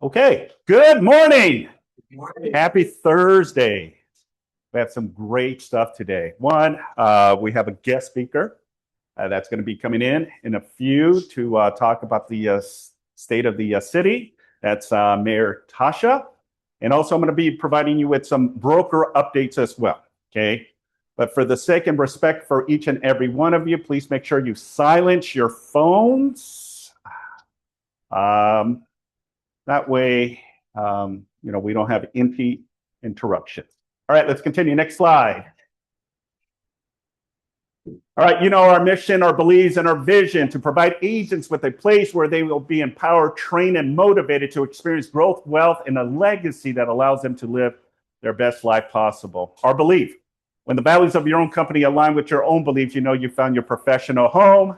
Okay, good morning. Good morning. Happy Thursday. We have some great stuff today. One, we have a guest speaker that's going to be coming in a few to talk about the state of the city. That's Mayor Tasha. And also, I'm going to be providing you with some broker updates as well. Okay. But for the sake and respect for each and every one of you, please make sure you silence your phones. That way, we don't have empty interruptions. All right, let's continue. Next slide. All right, our mission, our beliefs, and our vision to provide agents with a place where they will be empowered, trained, and motivated to experience growth, wealth, and a legacy that allows them to live their best life possible. Our belief, when the values of your own company align with your own beliefs, you know you found your professional home.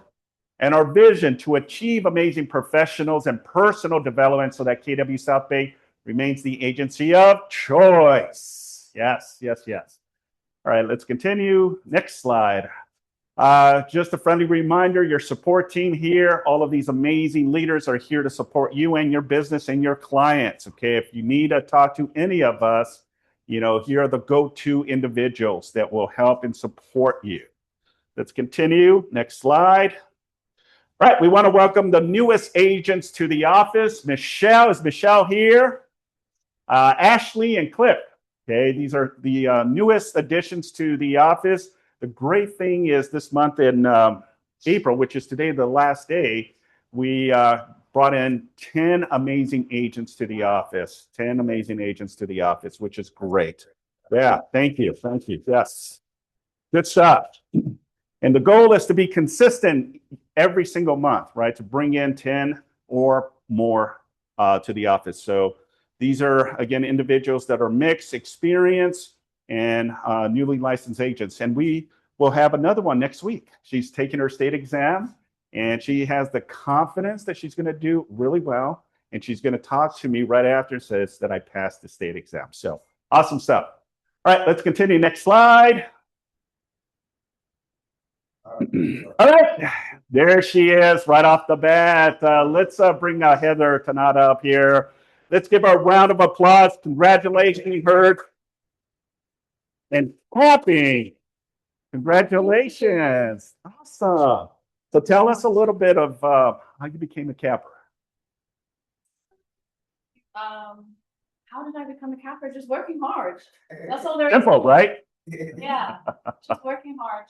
And our vision to achieve amazing professionals and personal development so that KW South Bay remains the agency of choice. Yes, yes, yes. All right, let's continue. Next slide. Just a friendly reminder, your support team here, all of these amazing leaders are here to support you and your business and your clients. Okay, if you need to talk to any of us, here are the go-to individuals that will help and support you. Let's continue. Next slide. All right, we want to welcome the newest agents to the office. Michelle, is Michelle here? Ashley and Cliff. Okay, these are the newest additions to the office. The great thing is this month in April, which is today the last day, we brought in 10 amazing agents to the office. 10 amazing agents to the office, which is great. Yeah, thank you. Thank you. Yes. Good stuff. And the goal is to be consistent every single month, right? To bring in 10 or more to the office. So these are, again, individuals that are mixed experience and newly licensed agents. And we will have another one next week. She's taking her state exam and she has the confidence that she's going to do really well. And she's going to talk to me right after and says that I passed the state exam. So awesome stuff. All right, let's continue. Next slide. All right, there she is right off the bat. Let's bring Heather Tanada up here. Let's give her a round of applause. Congratulations, her. And clapping. Congratulations. Awesome. So tell us a little bit of how you became a capper. How did I become a capper? Just working hard. That's all there is. Simple, right? Yeah, just working hard.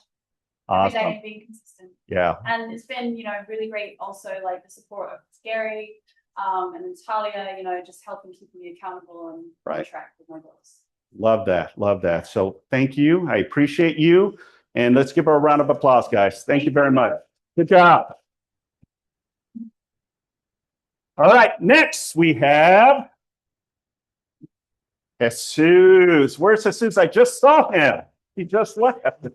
Awesome. Every day being consistent. Yeah. And it's been, really great also like the support of Gary and then Talia, just helping keep me accountable and on track with my goals. Love that. Love that. So thank you. I appreciate you. And let's give her a round of applause, guys. Thank you very much. Good job. All right. Next we have Jesus. Where's Jesus? I just saw him. He just left.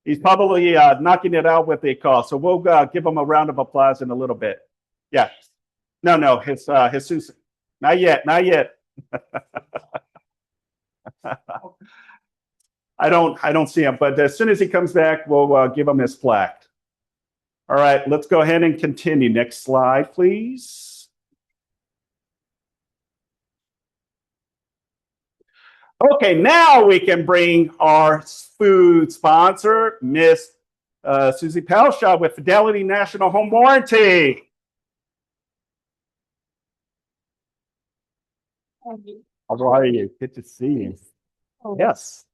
He's probably knocking it out with a call. So we'll give him a round of applause in a little bit. Yeah. No, Jesus. Not yet. I don't see him, but as soon as he comes back, we'll give him his plaque. All right, let's go ahead and continue. Next slide, please. Okay, now we can bring our food sponsor, Miss Susie Pelshaw with Fidelity National Home Warranty. How are you? Good to see you. Yes.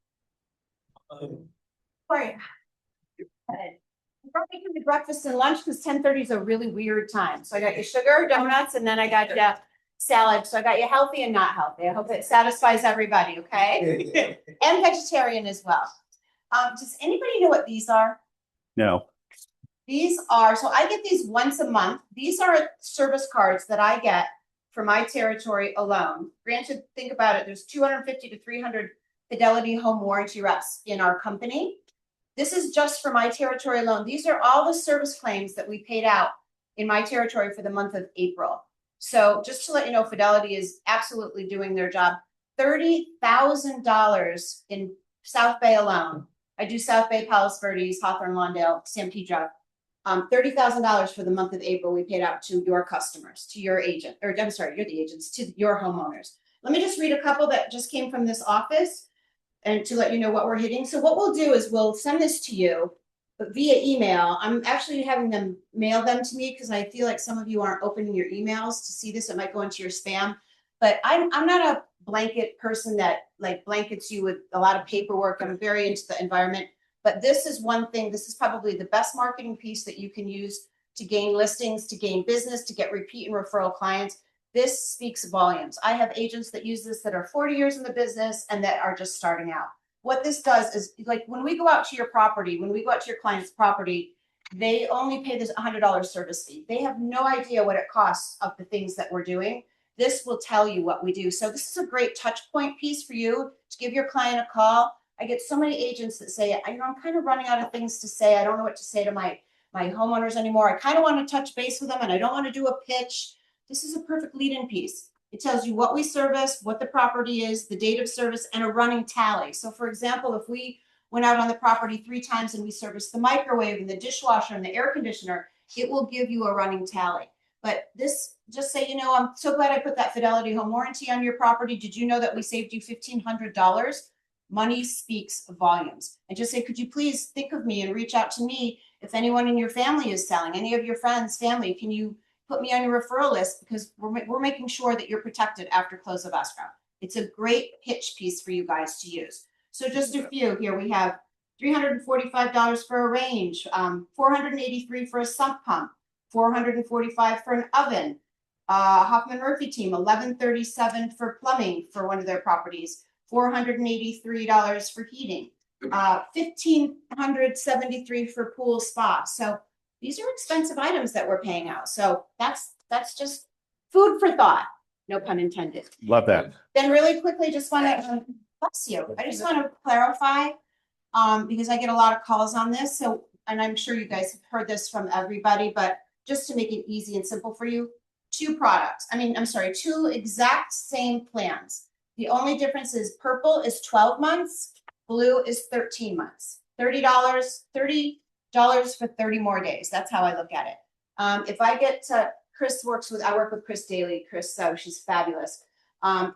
Right. Brought me to breakfast and lunch because 10:30 is a really weird time. So I got you sugar, donuts, and then I got you salad. So I got you healthy and not healthy. I hope it satisfies everybody, okay? And vegetarian as well. Does anybody know what these are? No. These are, so I get these once a month. These are service cards that I get for my territory alone. Granted, think about it. There's 250 to 300 Fidelity home warranty reps in our company. This is just for my territory alone. These are all the service claims that we paid out in my territory for the month of April. So just to let you know, Fidelity is absolutely doing their job. $30,000 in South Bay alone. I do South Bay, Palos Verdes, Hawthorne, Lawndale, Stampede Drive. $30,000 for the month of April we paid out to your customers, to your agent, or I'm sorry, you're the agents, to your homeowners. Let me just read a couple that just came from this office and to let you know what we're hitting. So what we'll do is we'll send this to you via email. I'm actually having them mail them to me because I feel like some of you aren't opening your emails to see this. It might go into your spam, but I'm not a blanket person that like blankets you with a lot of paperwork. I'm very into the environment, but this is one thing. This is probably the best marketing piece that you can use to gain listings, to gain business, to get repeat and referral clients. This speaks volumes. I have agents that use this that are 40 years in the business and that are just starting out. What this does is, like, when we go out to your property, when we go out to your client's property, they only pay this $100 service fee. They have no idea what it costs of the things that we're doing. This will tell you what we do. So this is a great touch point piece for you to give your client a call. I get so many agents that say, I'm kind of running out of things to say. I don't know what to say to my homeowners anymore. I kind of want to touch base with them and I don't want to do a pitch. This is a perfect lead-in piece. It tells you what we service, what the property is, the date of service, and a running tally. So for example, if we went out on the property 3 times and we serviced the microwave and the dishwasher and the air conditioner, it will give you a running tally. But this, just say, I'm so glad I put that Fidelity home warranty on your property. Did you know that we saved you $1,500? Money speaks volumes. And just say, could you please think of me and reach out to me if anyone in your family is selling, any of your friends, family, can you put me on your referral list, because we're making sure that you're protected after close of escrow. It's a great pitch piece for you guys to use. So just a few here. We have $345 for a range, $483 for a sump pump, $445 for an oven. Hoffman Murphy team, $1,137 for plumbing for one of their properties, $483 for heating, $1,573 for pool spa. So these are expensive items that we're paying out. So that's just food for thought. No pun intended. Love that. Then really quickly, just want to bless you. I just want to clarify, because I get a lot of calls on this. So, and I'm sure you guys have heard this from everybody, but just to make it easy and simple for you, 2 exact same plans. The only difference is purple is 12 months, blue is 13 months. $30 for 30 more days. That's how I look at it. If I get to, I work with Chris daily. Chris, she's fabulous.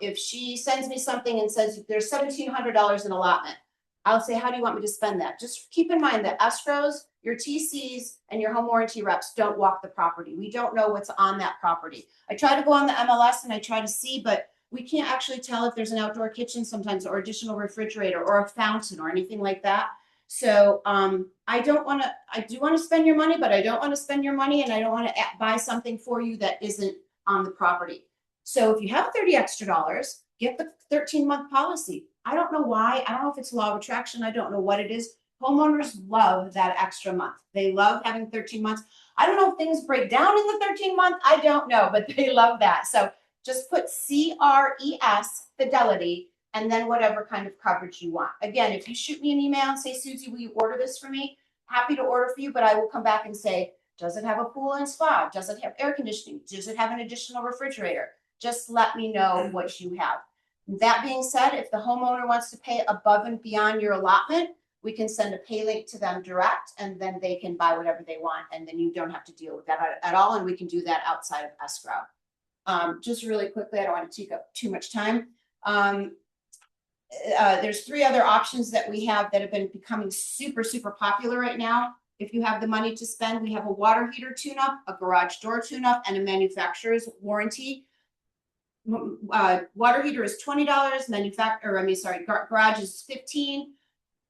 If she sends me something and says there's $1,700 in allotment, I'll say, how do you want me to spend that? Just keep in mind that escrows, your TCs, and your home warranty reps don't walk the property. We don't know what's on that property. I try to go on the MLS and I try to see, but we can't actually tell if there's an outdoor kitchen sometimes, or additional refrigerator, or a fountain, or anything like that. So I do want to spend your money, but I don't want to spend your money and I don't want to buy something for you that isn't on the property. So if you have $30 extra, get the 13-month policy. I don't know why. I don't know if it's law of attraction. I don't know what it is. Homeowners love that extra month. They love having 13 months. I don't know if things break down in the 13 month. I don't know, but they love that. So just put CRES Fidelity and then whatever kind of coverage you want. Again, if you shoot me an email and say, Susie, will you order this for me? Happy to order for you, but I will come back and say, does it have a pool and spa? Does it have air conditioning? Does it have an additional refrigerator? Just let me know what you have. That being said, if the homeowner wants to pay above and beyond your allotment, we can send a pay link to them direct, and then they can buy whatever they want, and then you don't have to deal with that at all, and we can do that outside of escrow. Just really quickly, I don't want to take up too much time. There's 3 other options that we have that have been becoming super, super popular right now. If you have the money to spend, we have a water heater tune-up, a garage door tune-up, and a manufacturer's warranty. Water heater is $20, garage is $15,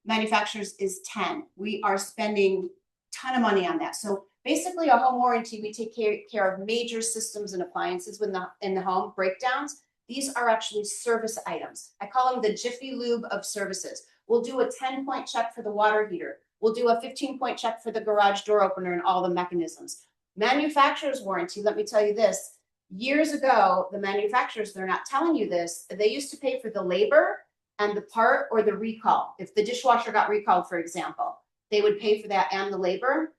manufacturer's is $10. We are spending a ton of money on that. So basically a home warranty, we take care of major systems and appliances in the home breakdowns. These are actually service items. I call them the Jiffy Lube of services. We'll do a 10-point check for the water heater. We'll do a 15-point check for the garage door opener and all the mechanisms. Manufacturer's warranty, let me tell you this. Years ago, the manufacturers, they're not telling you this, they used to pay for the labor and the part or the recall. If the dishwasher got recalled, for example, they would pay for that and the labor.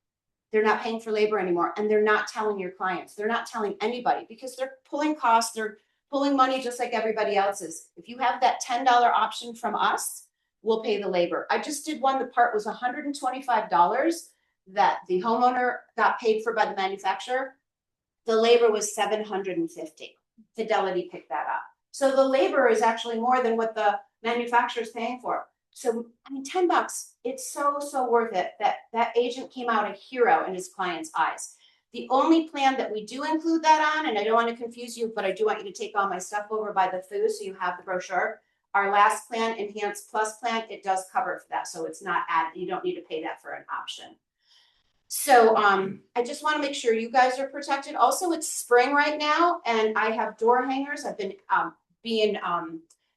They're not paying for labor anymore, and they're not telling your clients. They're not telling anybody because they're pulling costs. They're pulling money just like everybody else is. If you have that $10 option from us, we'll pay the labor. I just did one. The part was $125. that the homeowner got paid for by the manufacturer, the labor was $750. Fidelity picked that up. So the labor is actually more than what the manufacturer is paying for. So, I mean, $10, it's so worth it that agent came out a hero in his client's eyes. The only plan that we do include that on, and I don't want to confuse you, but I do want you to take all my stuff over by the food so you have the brochure. Our last plan, Enhanced Plus plan, it does cover for that. So it's not added. You don't need to pay that for an option. So I just want to make sure you guys are protected. Also, it's spring right now, and I have door hangers. I've been being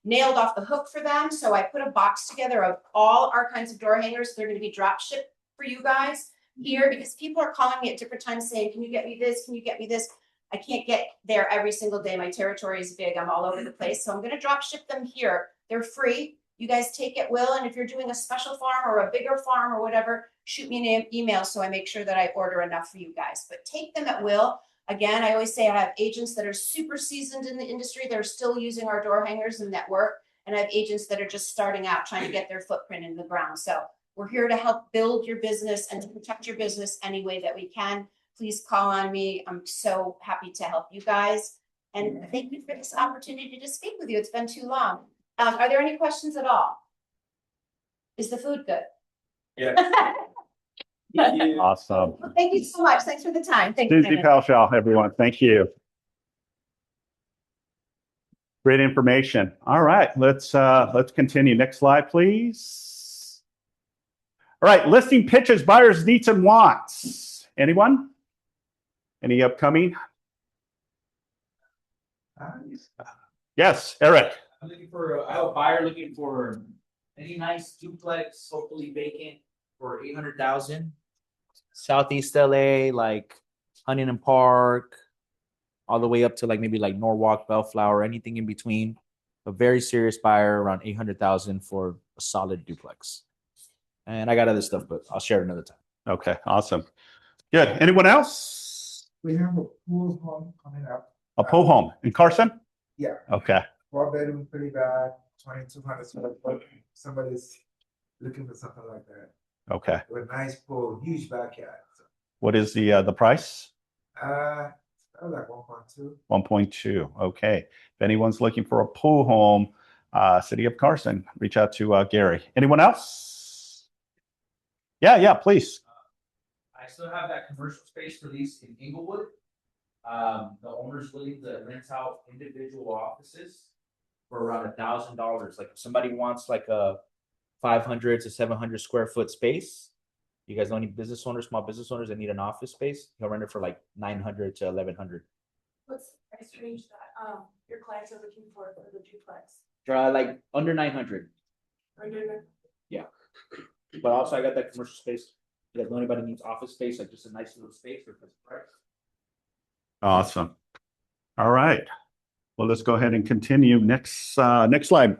nailed off the hook for them. So I put a box together of all our kinds of door hangers. They're going to be drop shipped for you guys here because people are calling me at different times saying, can you get me this? Can you get me this? I can't get there every single day. My territory is big. I'm all over the place. So I'm going to drop ship them here. They're free. You guys take at will. And if you're doing a special farm or a bigger farm or whatever, shoot me an email so I make sure that I order enough for you guys. But take them at will. Again, I always say I have agents that are super seasoned in the industry. They're still using our door hangers and that work. And I have agents that are just starting out trying to get their footprint in the ground. So we're here to help build your business and to protect your business any way that we can. Please call on me. I'm so happy to help you guys. And thank you for this opportunity to speak with you. It's been too long. Are there any questions at all? Is the food good? Yeah. Awesome. Well, thank you so much. Thanks for the time. Thank you. Susie Palshall, everyone. Thank you. Great information. All right, let's continue. Next slide, please. All right, listing pitches, buyers' needs and wants. Anyone? Any upcoming? Yes, Eric. I'm looking for, I have a buyer looking for any nice duplex, hopefully vacant for 800,000. Southeast LA, like Huntington Park, all the way up to like maybe like Norwalk, Bellflower, anything in between. A very serious buyer around 800,000 for a solid duplex. And I got other stuff, but I'll share it another time. Okay, awesome. Good. Anyone else? We have a pool home coming up. A pool home in Carson? Yeah, Okay. 4 bedroom, pretty bad, 2,200 square foot. Somebody's looking for something like that. Okay. With a nice pool, huge backyard. What is the price? Like 1.2. 1.2. Okay. If anyone's looking for a pool home, City of Carson, reach out to Gary. Anyone else? Yeah, please. I still have that commercial space for lease in Inglewood. The owner's willing to rent out individual offices for around $1,000. Like if somebody wants like a 500 to 700 square foot space, you guys know any business owners, small business owners that need an office space, he'll rent it for like 900 to 1,100. What's the price range that your clients are looking for the duplex? Like under 900. Yeah. But also I got that commercial space. You guys know anybody needs office space, like just a nice little space for this price? Awesome. All right. Well, let's go ahead and continue. Next slide.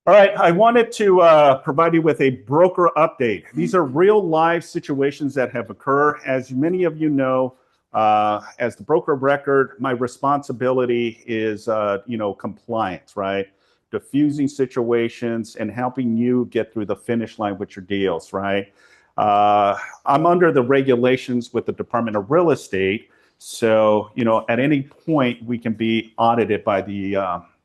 All right. I wanted to provide you with a broker update. These are real live situations that have occurred. As many of you know, as the broker of record, my responsibility is, compliance, right? Diffusing situations and helping you get through the finish line with your deals, right? I'm under the regulations with the Department of Real Estate. So, at any point we can be audited by the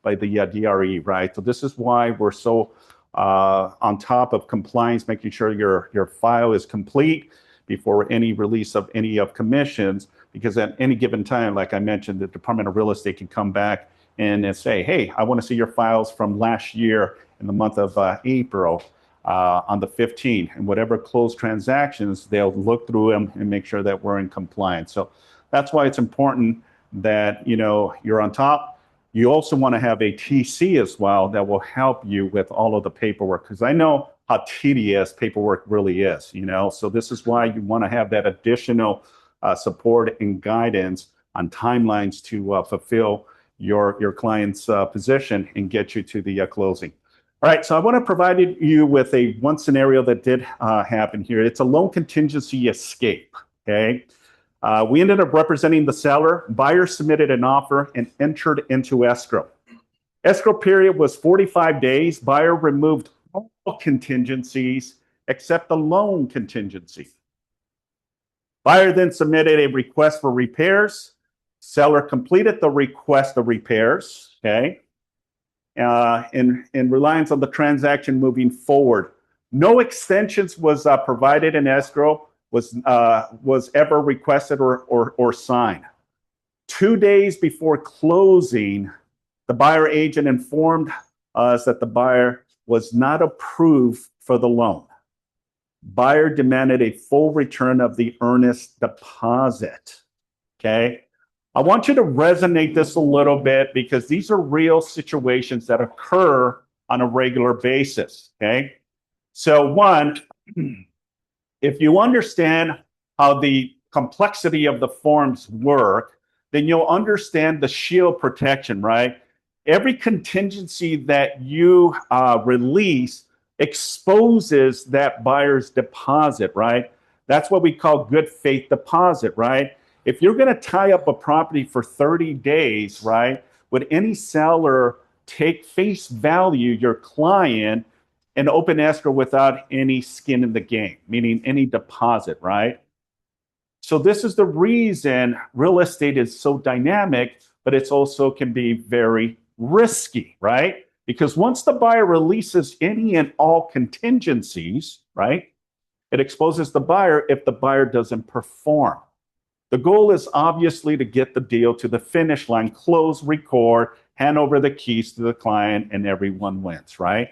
DRE, right? So this is why we're so on top of compliance, making sure your file is complete before any release of any of commissions, because at any given time, like I mentioned, the Department of Real Estate can come back and say, hey, I want to see your files from last year in the month of April on the 15th, and whatever closed transactions, they'll look through them and make sure that we're in compliance. So that's why it's important that, you're on top. You also want to have a TC as well that will help you with all of the paperwork, because I know how tedious paperwork really is, so this is why you want to have that additional support and guidance on timelines to fulfill your client's position and get you to the closing. All right, so I want to provide you with one scenario that did happen here. It's a loan contingency escape, okay? We ended up representing the seller. Buyer submitted an offer and entered into escrow. Escrow period was 45 days. Buyer removed all contingencies except the loan contingency. Buyer then submitted a request for repairs. Seller completed the request of repairs, okay? In reliance on the transaction moving forward. No extensions was provided in escrow, was ever requested or signed. 2 days before closing, the buyer agent informed us that the buyer was not approved for the loan. Buyer demanded a full return of the earnest deposit. Okay. I want you to resonate this a little bit because these are real situations that occur on a regular basis. Okay. So, one, if you understand how the complexity of the forms work, then you'll understand the shield protection, right? Every contingency that you release exposes that buyer's deposit, right? That's what we call good faith deposit, right? If you're going to tie up a property for 30 days, right, would any seller take face value your client and open escrow without any skin in the game, meaning any deposit, right? So this is the reason real estate is so dynamic, but it's also can be very risky, right? Because once the buyer releases any and all contingencies, right, it exposes the buyer if the buyer doesn't perform. The goal is obviously to get the deal to the finish line, close, record, hand over the keys to the client, and everyone wins, right?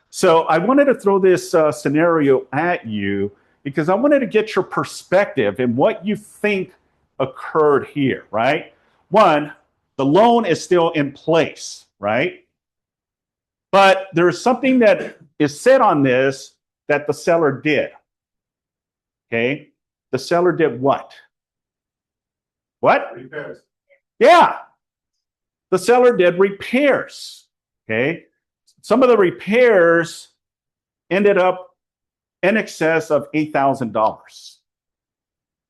So I wanted to throw this scenario at you because I wanted to get your perspective and what you think occurred here, right? One, the loan is still in place, right? But there's something that is said on this that the seller did. Okay? The seller did what? What? Repairs. Yeah. The seller did repairs. Okay? Some of the repairs ended up in excess of $8,000.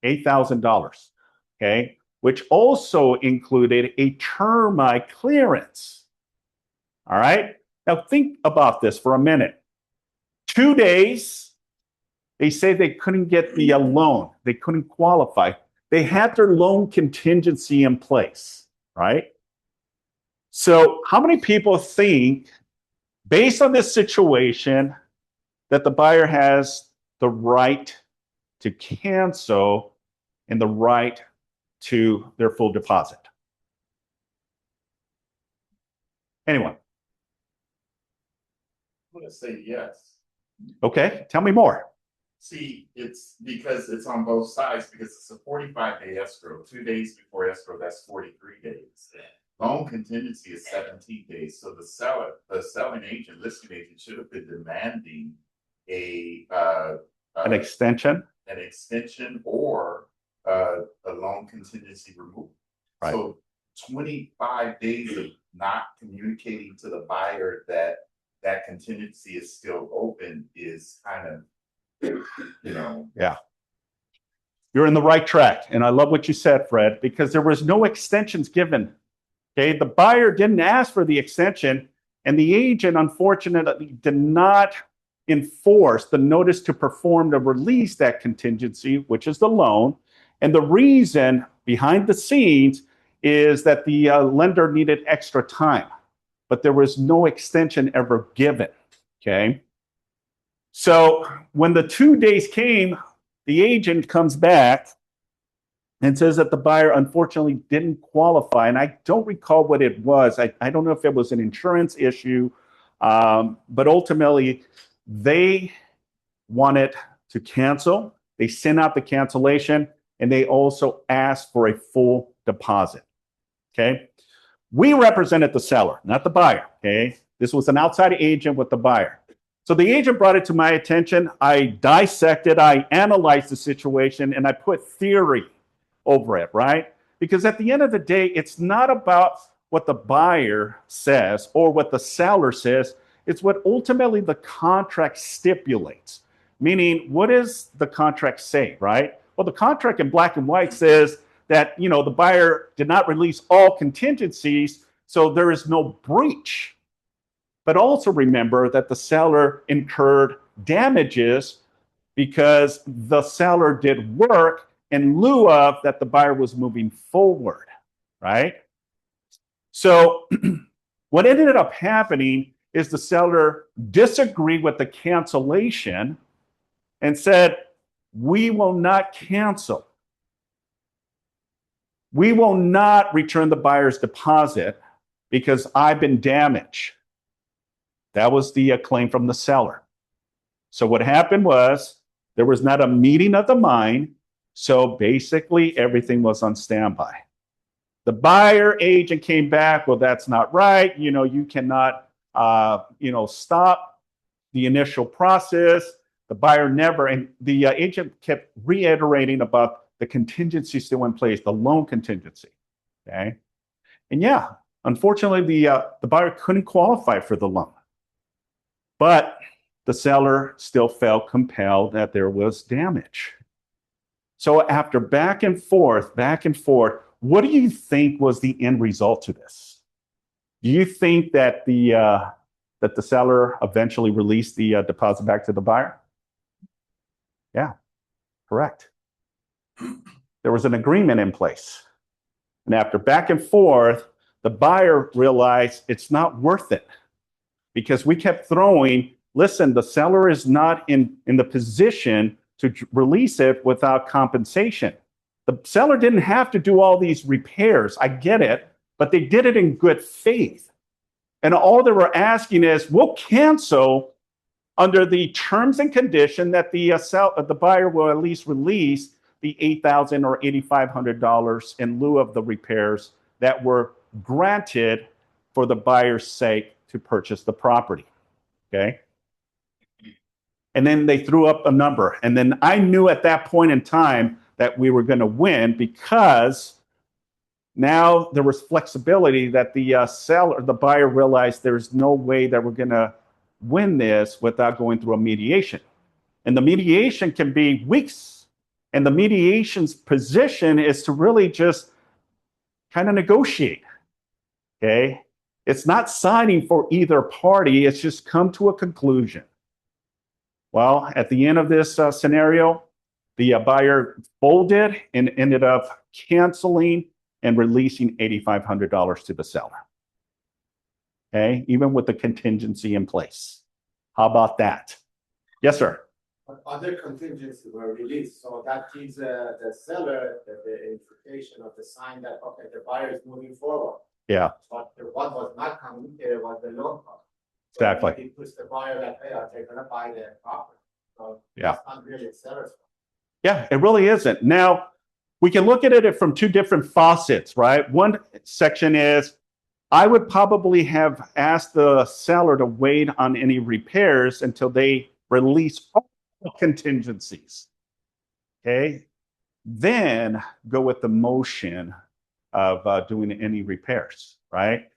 $8,000. Okay? Which also included a termite clearance. All right? Now think about this for a minute. 2 days, they say they couldn't get the loan. They couldn't qualify. They had their loan contingency in place, right? So how many people think, based on this situation, that the buyer has the right to cancel and the right to their full deposit? Anyone? I'm gonna say yes. Okay, tell me more. See, it's because it's on both sides, because it's a 45-day escrow, 2 days before escrow, that's 43 days. Loan contingency is 17 days, so the selling agent, listing agent should have been demanding An extension? an extension or a loan contingency removal. Right. So 25 days of not communicating to the buyer that that contingency is still open is kind of, you know. Yeah. You're in the right track. And I love what you said, Fred, because there was no extensions given. Okay. The buyer didn't ask for the extension, and the agent, unfortunately, did not enforce the notice to perform to release that contingency, which is the loan. And the reason behind the scenes is that the lender needed extra time, but there was no extension ever given. Okay. So when the 2 days came, the agent comes back and says that the buyer unfortunately didn't qualify. And I don't recall what it was. I don't know if it was an insurance issue, but ultimately they wanted to cancel. They sent out the cancellation, and they also asked for a full deposit. Okay. We represented the seller, not the buyer. Okay. This was an outside agent with the buyer. So the agent brought it to my attention. I dissected, I analyzed the situation, and I put theory over it, right? Because at the end of the day, it's not about what the buyer says or what the seller says. It's what ultimately the contract stipulates. Meaning, what does the contract say, right? Well, the contract in black and white says that, you know, the buyer did not release all contingencies, so there is no breach. But also remember that the seller incurred damages because the seller did work in lieu of that the buyer was moving forward, right? So what ended up happening is the seller disagreed with the cancellation and said, we will not cancel. We will not return the buyer's deposit because I've been damaged. That was the claim from the seller. So what happened was there was not a meeting of the mind. So basically everything was on standby. The buyer agent came back, well, that's not right. You cannot, stop the initial process. The buyer never, and the agent kept reiterating about the contingency still in place, the loan contingency. Okay. And yeah, unfortunately, the buyer couldn't qualify for the loan. But the seller still felt compelled that there was damage. So after back and forth, what do you think was the end result to this? Do you think that the seller eventually released the deposit back to the buyer? Yeah, correct. There was an agreement in place. And after back and forth, the buyer realized it's not worth it because we kept throwing, listen, the seller is not in the position to release it without compensation. The seller didn't have to do all these repairs. I get it, but they did it in good faith. And all they were asking is, we'll cancel under the terms and condition that the buyer will at least release the $8,000 or $8,500 in lieu of the repairs that were granted for the buyer's sake to purchase the property. Okay. And then they threw up a number. And then I knew at that point in time that we were going to win because now there was flexibility that the buyer realized there's no way that we're going to win this without going through a mediation. And the mediation can be weeks. And the mediation's position is to really just kind of negotiate. Okay. It's not signing for either party. It's just come to a conclusion. Well, at the end of this scenario, the buyer folded and ended up canceling and releasing $8,500 to the seller. Okay, even with the contingency in place. How about that? Yes, sir. But other contingencies were released, so that gives the seller the implication of the sign that, okay, the buyer is moving forward. Yeah. But what was not communicated was the loan cost. So Exactly. it puts the buyer that, hey, they're gonna buy the property. So Yeah. it's not really a seller's fault. Yeah, it really isn't. Now, we can look at it from two different faucets, right? One section is, I would probably have asked the seller to wait on any repairs until they release all contingencies. Okay. Then go with the motion of doing any repairs, right?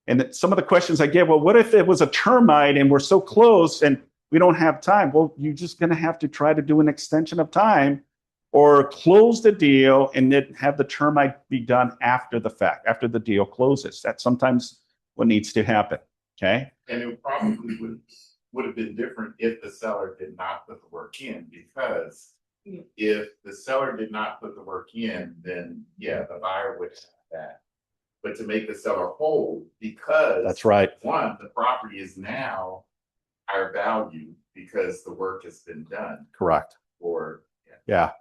And some of the questions I get, well, what if it was a termite and we're so close and we don't have time? Well, you're just going to have to try to do an extension of time or close the deal and then have the termite be done after the fact, after the deal closes. That's sometimes what needs to happen. Okay. And it probably would have been different if the seller did not put the work in, because if the seller did not put the work in, then yeah, the buyer would have that. But to make the seller whole, because That's right. one, the property is now higher value because the work has been done. Correct. Or Yeah.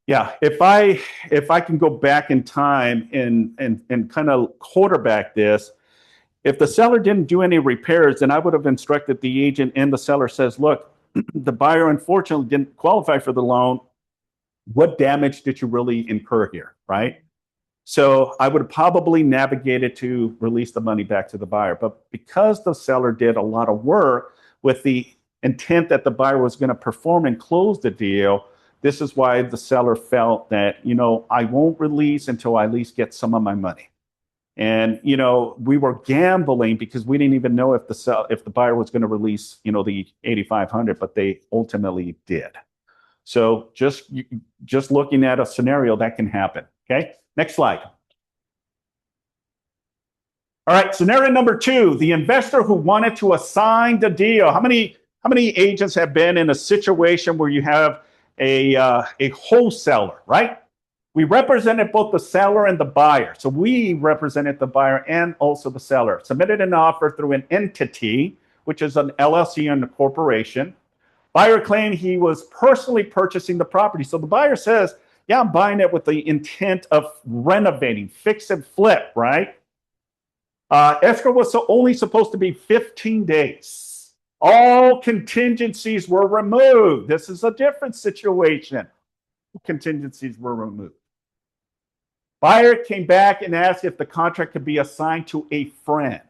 If I can go back in time and kind of quarterback this, if the seller didn't do any repairs, then I would have instructed the agent and the seller says, look, the buyer unfortunately didn't qualify for the loan. What damage did you really incur here, right? So I would have probably navigated to release the money back to the buyer. But because the seller did a lot of work with the intent that the buyer was going to perform and close the deal, this is why the seller felt that, I won't release until I at least get some of my money. And, we were gambling because we didn't even know if the buyer was going to release, the $8,500, but they ultimately did. So just looking at a scenario that can happen. Okay. Next slide. All right. Scenario number 2, the investor who wanted to assign the deal. How many How many agents have been in a situation where you have a wholesaler, right? We represented both the seller and the buyer. So we represented the buyer and also the seller. Submitted an offer through an entity, which is an LLC and a corporation. Buyer claimed he was personally purchasing the property. So the buyer says, yeah, I'm buying it with the intent of renovating, fix and flip, right? Escrow was only supposed to be 15 days. All contingencies were removed. This is a different situation. Contingencies were removed. Buyer came back and asked if the contract could be assigned to a friend.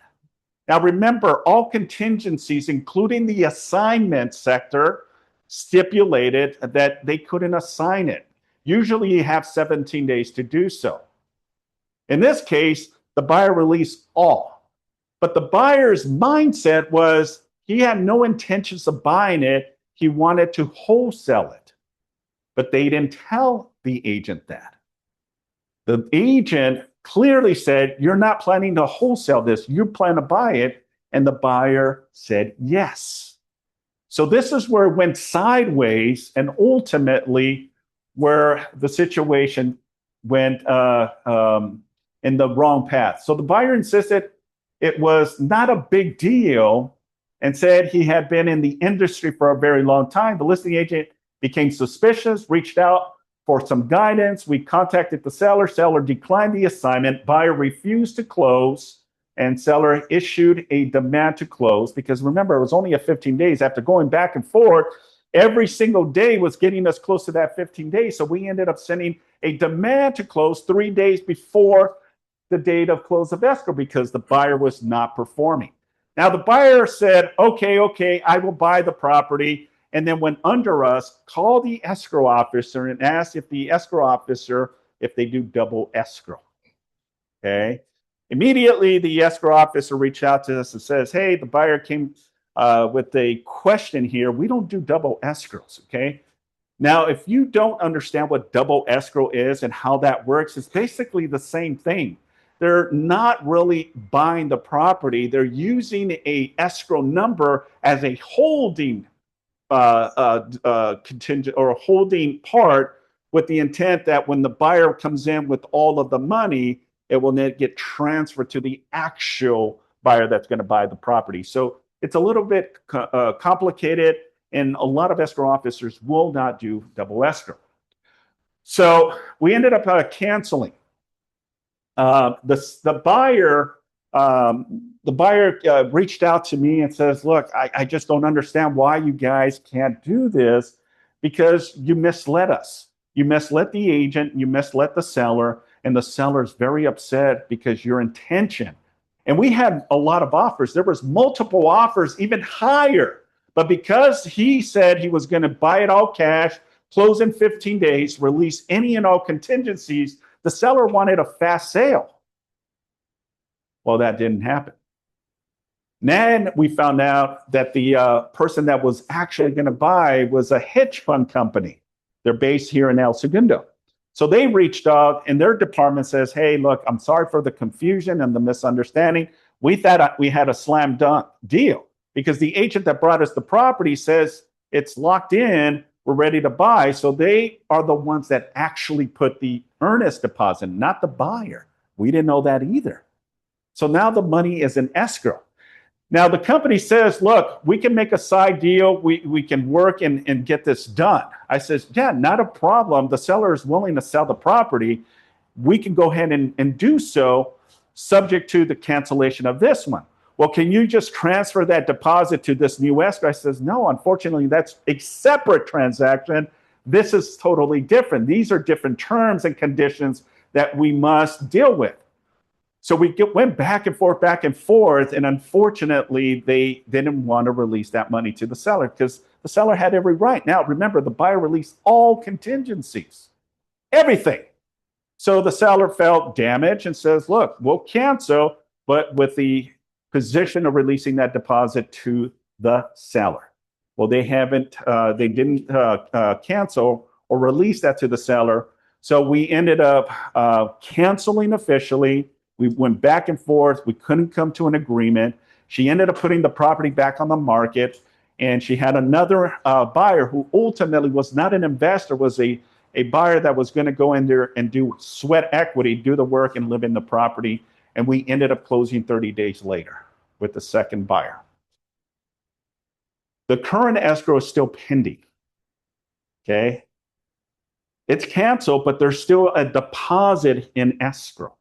Now remember, all contingencies, including the assignment sector, stipulated that they couldn't assign it. Usually you have 17 days to do so. In this case, the buyer released all. But the buyer's mindset was he had no intentions of buying it. He wanted to wholesale it. But they didn't tell the agent that. The agent clearly said, you're not planning to wholesale this. You plan to buy it. And the buyer said yes. So this is where it went sideways and ultimately where the situation went in the wrong path. So the buyer insisted it was not a big deal and said he had been in the industry for a very long time. The listing agent became suspicious, reached out for some guidance. We contacted the seller. Seller declined the assignment. Buyer refused to close, and seller issued a demand to close because remember, it was only a 15 days. After going back and forth, every single day was getting us close to that 15 days. So we ended up sending a demand to close 3 days before the date of close of escrow because the buyer was not performing. Now the buyer said, okay, I will buy the property. And then went under us, called the escrow officer and asked if the escrow officer, if they do double escrow. Okay. Immediately, the escrow officer reached out to us and says, hey, the buyer came with a question here. We don't do double escrows. Okay. Now, if you don't understand what double escrow is and how that works, it's basically the same thing. They're not really buying the property. They're using a escrow number as a holding contingent or a holding part with the intent that when the buyer comes in with all of the money, it will then get transferred to the actual buyer that's going to buy the property. So it's a little bit complicated, and a lot of escrow officers will not do double escrow. So we ended up canceling. The buyer reached out to me and says, look, I just don't understand why you guys can't do this because you misled us. You misled the agent, you misled the seller, and the seller's very upset because your intention. And we had a lot of offers. There was multiple offers, even higher. But because he said he was going to buy it all cash, close in 15 days, release any and all contingencies, the seller wanted a fast sale. Well, that didn't happen. Then we found out that the person that was actually going to buy was a hedge fund company. They're based here in El Segundo. So they reached out and their department says, hey, look, I'm sorry for the confusion and the misunderstanding. We thought we had a slam dunk deal because the agent that brought us the property says it's locked in, we're ready to buy. So they are the ones that actually put the earnest deposit, not the buyer. We didn't know that either. So now the money is in escrow. Now the company says, look, we can make a side deal. We can work and get this done. I says, yeah, not a problem. The seller is willing to sell the property. We can go ahead and do so subject to the cancellation of this one. Well, can you just transfer that deposit to this new escrow? I says, no, unfortunately, that's a separate transaction. This is totally different. These are different terms and conditions that we must deal with. So we went back and forth, and unfortunately, they didn't want to release that money to the seller because the seller had every right. Now, remember, the buyer released all contingencies, everything. So the seller felt damaged and says, look, we'll cancel, but with the position of releasing that deposit to the seller. Well, they didn't cancel or release that to the seller. So we ended up canceling officially. We went back and forth. We couldn't come to an agreement. She ended up putting the property back on the market. And she had another buyer who ultimately was not an investor, was a buyer that was going to go in there and do sweat equity, do the work and live in the property. And we ended up closing 30 days later with the second buyer. The current escrow is still pending. Okay. It's canceled, but there's still a deposit in escrow.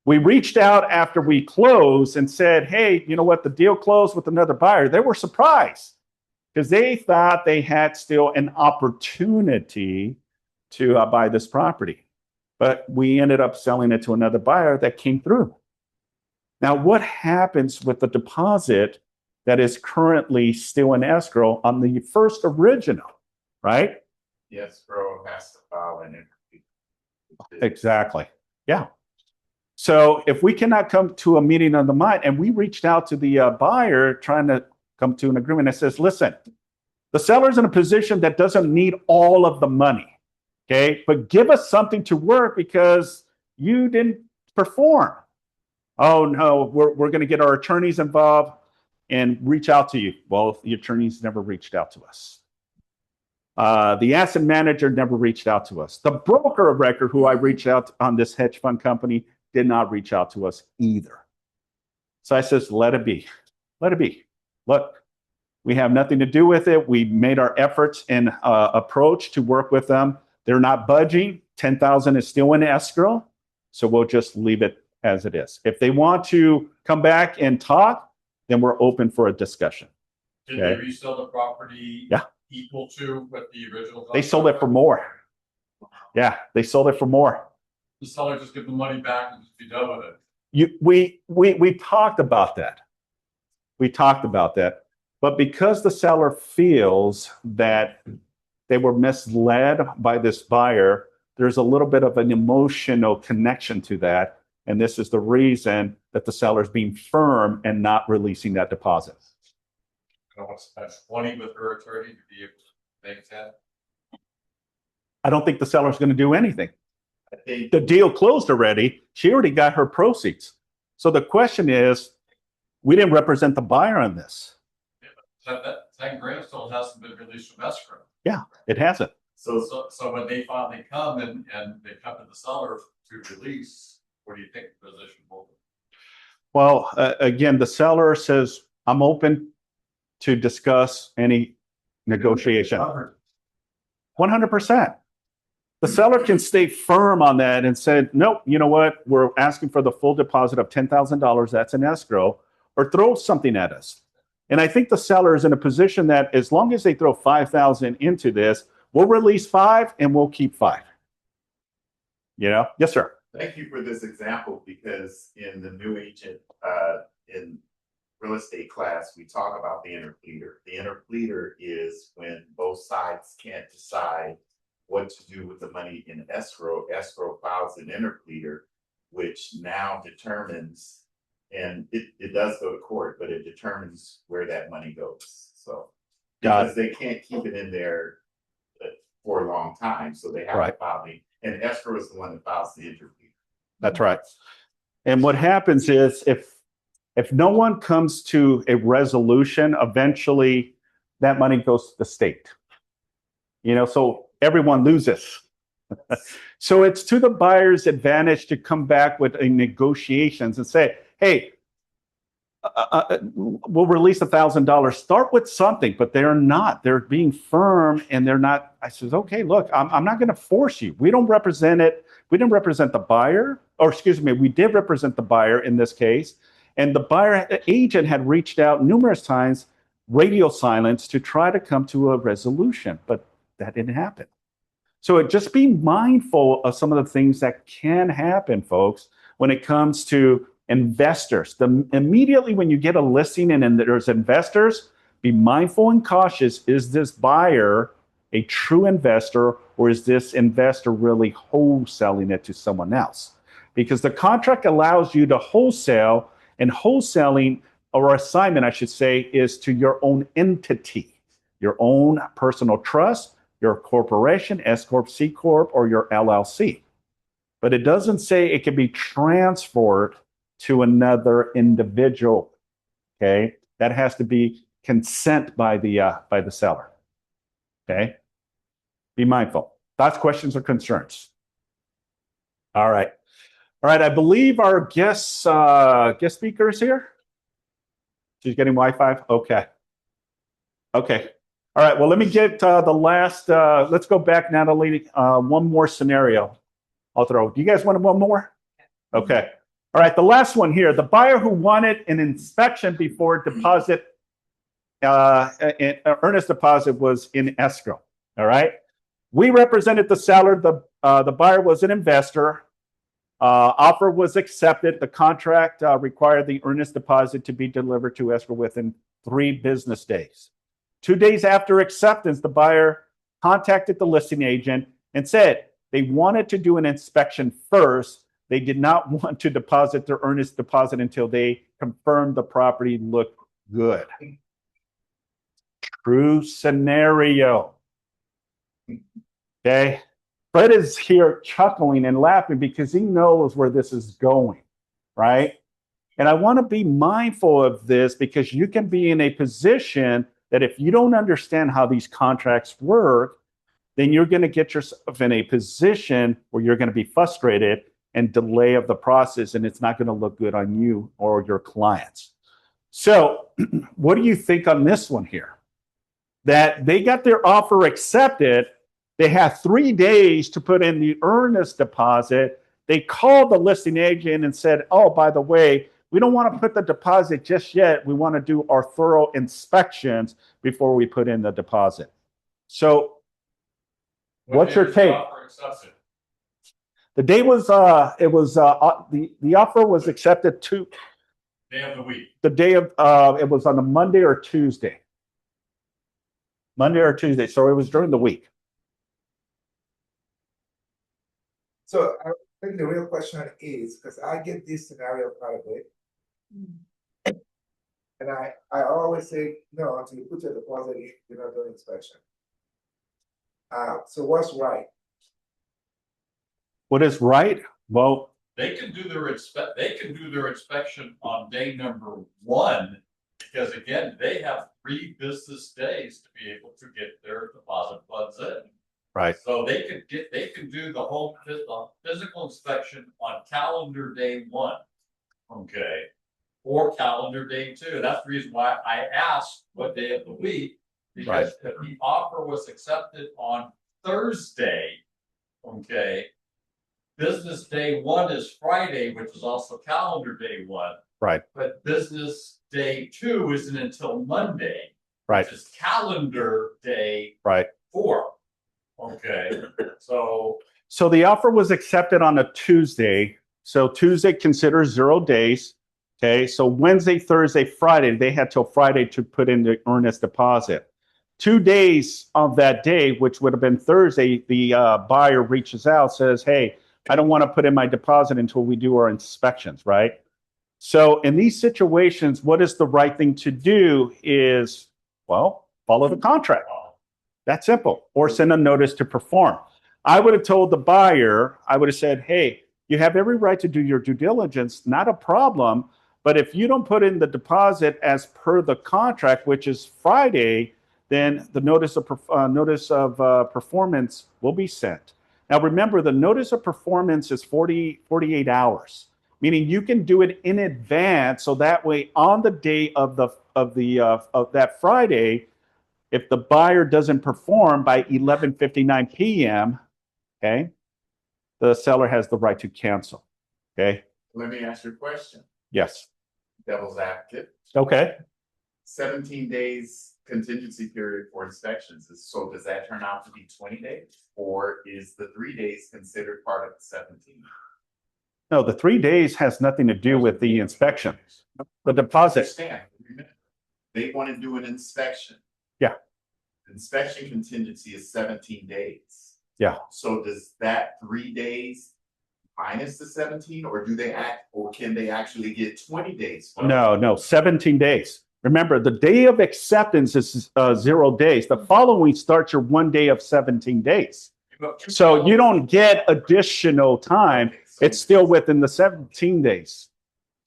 We reached out after we closed and said, hey, you know what? The deal closed with another buyer. They were surprised because they thought they had still an opportunity to buy this property. But we ended up selling it to another buyer that came through. Now, what happens with the deposit that is currently still in escrow on the first original, right? The escrow has to file an entry. Exactly. Yeah. So if we cannot come to a meeting of the mind, and we reached out to the buyer trying to come to an agreement that says, listen, the seller's in a position that doesn't need all of the money, okay? But give us something to work because you didn't perform. Oh no, we're going to get our attorneys involved and reach out to you. Well, the attorneys never reached out to us. The asset manager never reached out to us. The broker of record who I reached out to on this hedge fund company did not reach out to us either. So I says, let it be. Let it be. Look, we have nothing to do with it. We made our efforts and approach to work with them. They're not budging. 10,000 is still in escrow. So we'll just leave it as it is. If they want to come back and talk, then we're open for a discussion. Did Okay. they resell the property? Yeah. Equal to what the original? They sold it for more. Yeah, they sold it for more. The seller just give the money back and just be done with it. We talked about that. We talked about that. But because the seller feels that they were misled by this buyer, there's a little bit of an emotional connection to that. And this is the reason that the seller is being firm and not releasing that deposit. I want to spend 20 with her attorney to be able to make that. I don't think the seller's going to do anything. I think The deal closed already. She already got her proceeds. So the question is, we didn't represent the buyer on this. That grant still hasn't been released from escrow. Yeah, it hasn't. So when they finally come and they come to the seller to release, what do you think the position will be? Well, again, the seller says, I'm open to discuss any negotiation. 100%. The seller can stay firm on that and say, nope, you know what? We're asking for the full deposit of $10,000. That's an escrow, or throw something at us. And I think the seller is in a position that as long as they throw 5,000 into this, we'll release 5 and we'll keep 5. You know? Yes, sir. Thank you for this example because in the new agent in real estate class, we talk about the interpleader. The interpleader is when both sides can't decide what to do with the money in escrow. Escrow files an interpleader, which now determines, and it does go to court, but it determines where that money goes. So because they can't keep it in there for a long time, so they have to file the, and escrow is the one that files the interpleader. That's right. And what happens is if no one comes to a resolution, eventually that money goes to the state. You know, so everyone loses. So it's to the buyer's advantage to come back with a negotiations and say, hey, we'll release $1,000. Start with something, but they're not. They're being firm and they're not. I says, okay, look, I'm not going to force you. We don't represent it. We didn't represent the buyer, or excuse me, we did represent the buyer in this case. And the buyer agent had reached out numerous times, radio silence, to try to come to a resolution, but that didn't happen. So just be mindful of some of the things that can happen, folks, when it comes to investors. Immediately when you get a listing and there's investors, be mindful and cautious. Is this buyer a true investor, or is this investor really wholesaling it to someone else? Because the contract allows you to wholesale, and wholesaling, or assignment, I should say, is to your own entity, your own personal trust, your corporation, S Corp, C Corp, or your LLC. But it doesn't say it can be transferred to another individual, okay? That has to be consent by the seller. Okay? Be mindful. Thoughts, questions, or concerns? All right. All right, I believe our guest speaker is here. She's getting Wi-Fi? Okay. Okay. All right, well, let me get the last, let's go back, Natalie. One more scenario I'll throw. Do you guys want one more? Okay. All right, the last one here. The buyer who wanted an inspection before deposit, earnest deposit was in escrow. All right. We represented the seller. The buyer was an investor. Offer was accepted. The contract required the earnest deposit to be delivered to escrow within 3 business days. 2 days after acceptance, the buyer contacted the listing agent and said they wanted to do an inspection first. They did not want to deposit their earnest deposit until they confirmed the property looked good. True scenario. Okay. Fred is here chuckling and laughing because he knows where this is going, right? And I want to be mindful of this because you can be in a position that if you don't understand how these contracts work, then you're going to get yourself in a position where you're going to be frustrated and delay of the process, and it's not going to look good on you or your clients. So what do you think on this one here? That they got their offer accepted. They have 3 days to put in the earnest deposit. They called the listing agent and said, oh, by the way, we don't want to put the deposit just yet. We want to do our thorough inspections before we put in the deposit. So what's your take? The day was, the offer was accepted Day of the week. the day of, it was on a Monday or Tuesday. Monday or Tuesday. So it was during the week. So I think the real question is, because I get this scenario quite a bit. And I always say, no, until you put your deposit in, you're not doing inspection. So what's right? What is right? Well, They can do their inspection on day number 1, because again, they have 3 business days to be able to get their deposit funds in. right. So they can do the whole physical inspection on calendar day 1, okay? Or calendar day 2. That's the reason why I asked what day of the week, because if the offer was accepted on Thursday, okay, business day 1 is Friday, which is also calendar day 1. Right. But business day 2 isn't until Monday, Right. which is calendar day Right. 4. Okay, so So the offer was accepted on a Tuesday. So Tuesday considers 0 days. Okay. So Wednesday, Thursday, Friday, they had till Friday to put in the earnest deposit. 2 days of that day, which would have been Thursday, the buyer reaches out, says, hey, I don't want to put in my deposit until we do our inspections, right? So in these situations, what is the right thing to do is, well, follow the contract. That's simple. Or send a notice to perform. I would have told the buyer, I would have said, hey, you have every right to do your due diligence, not a problem. But if you don't put in the deposit as per the contract, which is Friday, then the notice of performance will be sent. Now, remember, the notice of performance is 48 hours, meaning you can do it in advance. So that way, on the day of that Friday, if the buyer doesn't perform by 11:59 p.m., okay, the seller has the right to cancel. Okay. Let me ask you a question. Yes. Devil's advocate. Okay. 17 days contingency period for inspections. So does that turn out to be 20 days? Or is the 3 days considered part of the 17? No, the 3 days has nothing to do with the inspection. The deposit. Understand? They want to do an inspection. Yeah. Inspection contingency is 17 days. Yeah. So does that 3 days minus the 17, or can they actually get 20 days? No, 17 days. Remember, the day of acceptance is 0 days. The following starts your 1 day of 17 days. So you don't get additional time. It's still within the 17 days.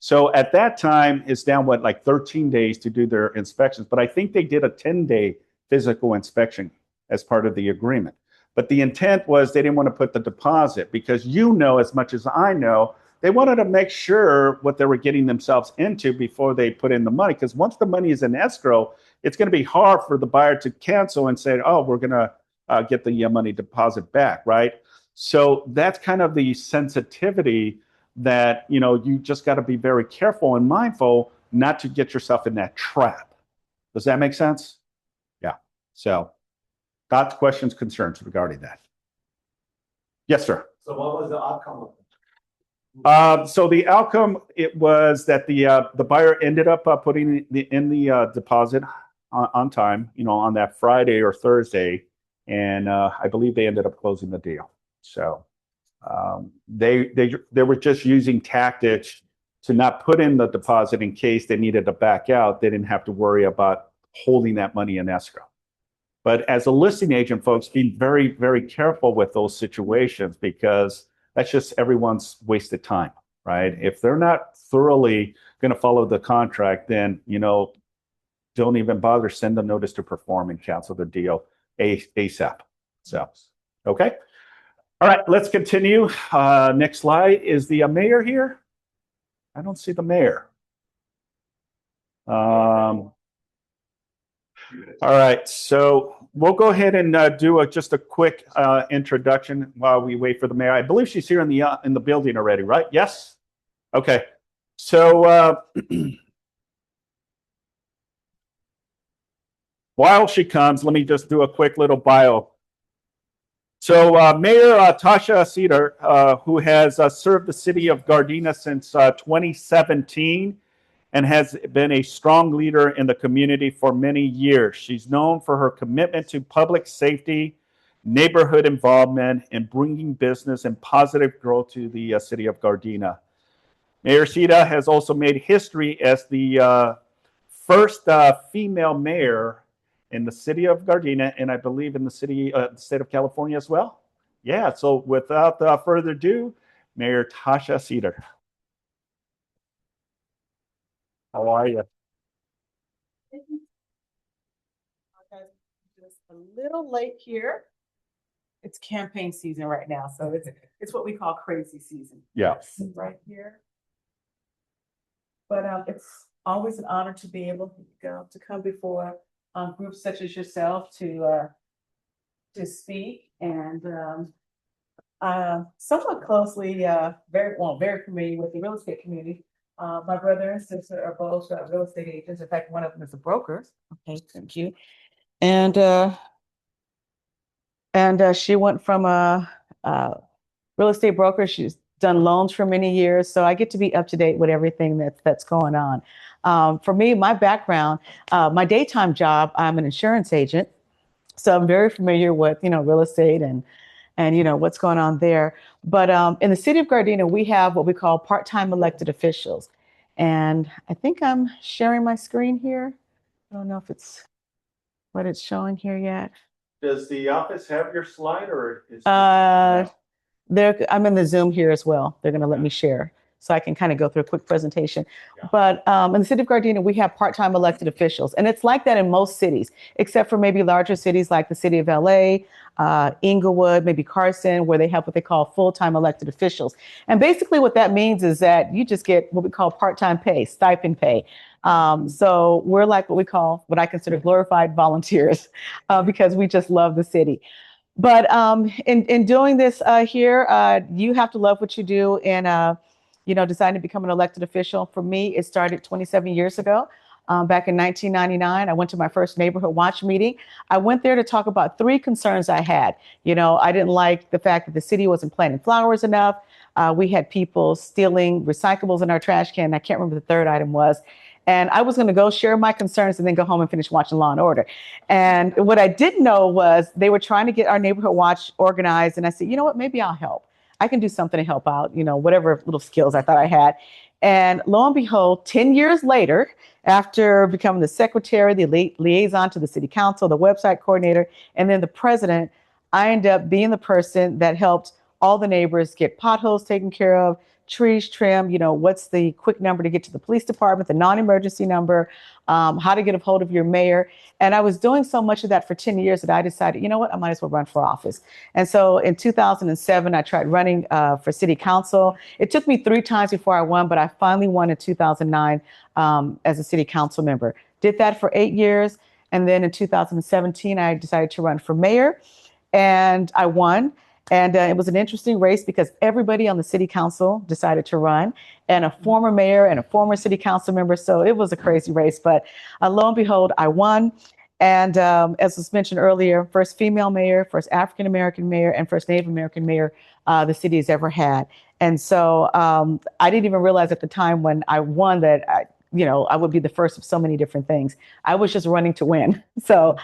So at that time, it's down like 13 days to do their inspections. But I think they did a 10-day physical inspection as part of the agreement. But the intent was they didn't want to put the deposit because as much as I know, they wanted to make sure what they were getting themselves into before they put in the money. Because once the money is in escrow, it's going to be hard for the buyer to cancel and say, oh, we're going to get the money deposit back, right? So that's kind of the sensitivity that, you just got to be very careful and mindful not to get yourself in that trap. Does that make sense? Yeah. So thoughts, questions, concerns regarding that? Yes, sir. So what was the outcome of it? So the outcome, it was that the buyer ended up putting in the deposit on time, on that Friday or Thursday, and I believe they ended up closing the deal. So they were just using tactics to not put in the deposit in case they needed to back out. They didn't have to worry about holding that money in escrow. But as a listing agent, folks, be very, very careful with those situations because that's just everyone's wasted time, right? If they're not thoroughly going to follow the contract, then, don't even bother, send a notice to perform and cancel the deal ASAP. So, okay. All right, let's continue. Next slide. Is the mayor here? I don't see the mayor. All right, so we'll go ahead and do just a quick introduction while we wait for the mayor. I believe she's here in the building already, right? Yes? Okay. So while she comes, let me just do a quick little bio. So Mayor Tasha Cedar, who has served the city of Gardena since 2017, and has been a strong leader in the community for many years. She's known for her commitment to public safety, neighborhood involvement, and bringing business and positive growth to the city of Gardena. Mayor Cedar has also made history as the first female mayor in the city of Gardena, and I believe in the state of California as well. Yeah, so without further ado, Mayor Tasha Cedar. How are you? Just a little late here. It's campaign season right now, so it's what we call crazy season. Yeah. Right here. But it's always an honor to be able to come before groups such as yourself to speak and somewhat closely, very familiar with the real estate community. My brother and sister are both real estate agents. In fact, one of them is a broker. Okay, thank you. And she went from a real estate broker. She's done loans for many years, so I get to be up to date with everything that's going on. For me, my background, my daytime job, I'm an insurance agent, so I'm very familiar with real estate and what's going on there. But in the city of Gardena, we have what we call part-time elected officials. And I think I'm sharing my screen here. I don't know if it's what it's showing here yet. Does the office have your slide or is I'm in the Zoom here as well. They're going to let me share so I can kind of go through a quick presentation. Yeah. But in the city of Gardena, we have part-time elected officials. And it's like that in most cities, except for maybe larger cities like the city of LA, Inglewood, maybe Carson, where they have what they call full-time elected officials. And basically what that means is that you just get what we call part-time pay, stipend pay. So we're like what I consider glorified volunteers because we just love the city. But in doing this here, you have to love what you do and deciding to become an elected official. For me, it started 27 years ago. Back in 1999, I went to my first neighborhood watch meeting. I went there to talk about 3 concerns I had. I didn't like the fact that the city wasn't planting flowers enough. We had people stealing recyclables in our trash can. I can't remember the third item was. And I was going to go share my concerns and then go home and finish watching Law and Order. And what I didn't know was they were trying to get our neighborhood watch organized. And I said, you know what, maybe I'll help. I can do something to help out, whatever little skills I thought I had. And lo and behold, 10 years later, after becoming the secretary, the liaison to the city council, the website coordinator, and then the president, I ended up being the person that helped all the neighbors get potholes taken care of, trees trimmed, what's the quick number to get to the police department, the non-emergency number, how to get a hold of your mayor. And I was doing so much of that for 10 years that I decided, you know what, I might as well run for office. And so in 2007, I tried running for city council. It took me 3 times before I won, but I finally won in 2009 as a city council member. Did that for 8 years. And then in 2017, I decided to run for mayor, and I won. And it was an interesting race because everybody on the city council decided to run, and a former mayor and a former city council member. So it was a crazy race, but lo and behold, I won. And as was mentioned earlier, first female mayor, first African-American mayor, and first Native American mayor the city has ever had. And so I didn't even realize at the time when I won that I would be the first of so many different things. I was just running to win. So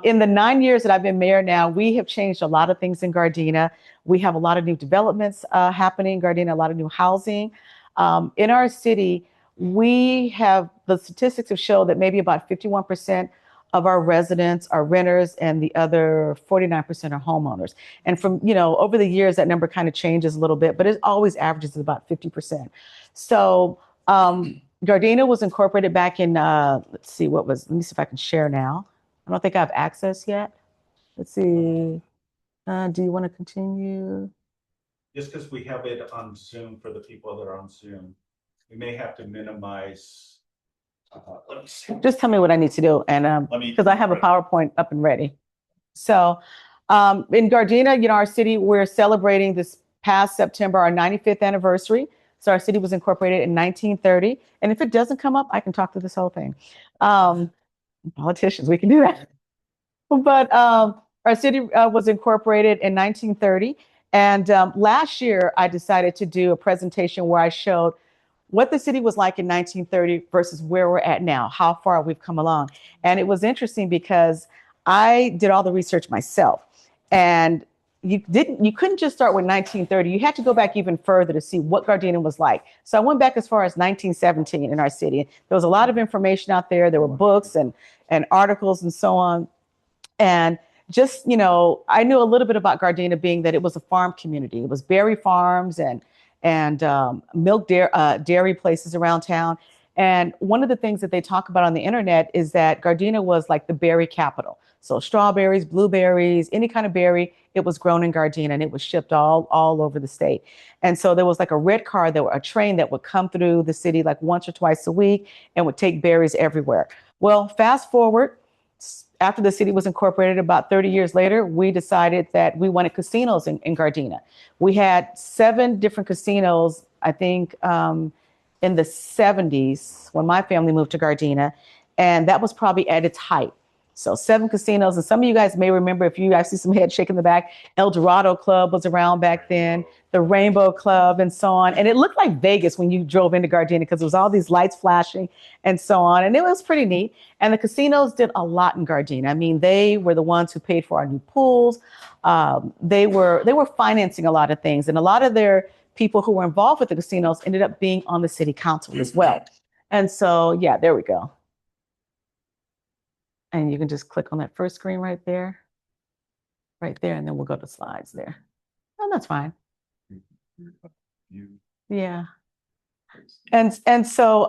in the 9 years that I've been mayor now, we have changed a lot of things in Gardena. We have a lot of new developments happening in Gardena, a lot of new housing. In our city, the statistics have shown that maybe about 51% of our residents are renters and the other 49% are homeowners. And from, over the years, that number kind of changes a little bit, but it always averages about 50%. So Gardena was incorporated back in, let me see if I can share now. I don't think I have access yet. Let's see. Do you want to continue? Just because we have it on Zoom for the people that are on Zoom, we may have to minimize. Let me see. Just tell me what I need to do, and because I have a PowerPoint up and ready. So in Gardena, our city, we're celebrating this past September our 95th anniversary. So our city was incorporated in 1930. And if it doesn't come up, I can talk through this whole thing. Politicians, we can do that. But our city was incorporated in 1930. And last year, I decided to do a presentation where I showed what the city was like in 1930 versus where we're at now, how far we've come along. And it was interesting because I did all the research myself. And you couldn't just start with 1930. You had to go back even further to see what Gardena was like. So I went back as far as 1917 in our city. There was a lot of information out there. There were books and articles and so on. And just, I knew a little bit about Gardena, being that it was a farm community. It was berry farms and milk dairy places around town. And one of the things that they talk about on the internet is that Gardena was like the berry capital. So strawberries, blueberries, any kind of berry, it was grown in Gardena, and it was shipped all over the state. And so there was like a red car, a train that would come through the city like once or twice a week and would take berries everywhere. Well, fast forward, after the city was incorporated about 30 years later, we decided that we wanted casinos in Gardena. We had 7 different casinos, I think, in the 70s when my family moved to Gardena, and that was probably at its height. So 7 casinos, and some of you guys may remember, if you guys see some head shaking in the back, El Dorado Club was around back then, the Rainbow Club and so on. And it looked like Vegas when you drove into Gardena because there was all these lights flashing and so on. And it was pretty neat. And the casinos did a lot in Gardena. I mean, they were the ones who paid for our new pools. They were financing a lot of things. And a lot of their people who were involved with the casinos ended up being on the city council as well. And so, yeah, there we go. And you can just click on that first screen right there, and then we'll go to slides there. Oh, that's fine. Yeah. And so,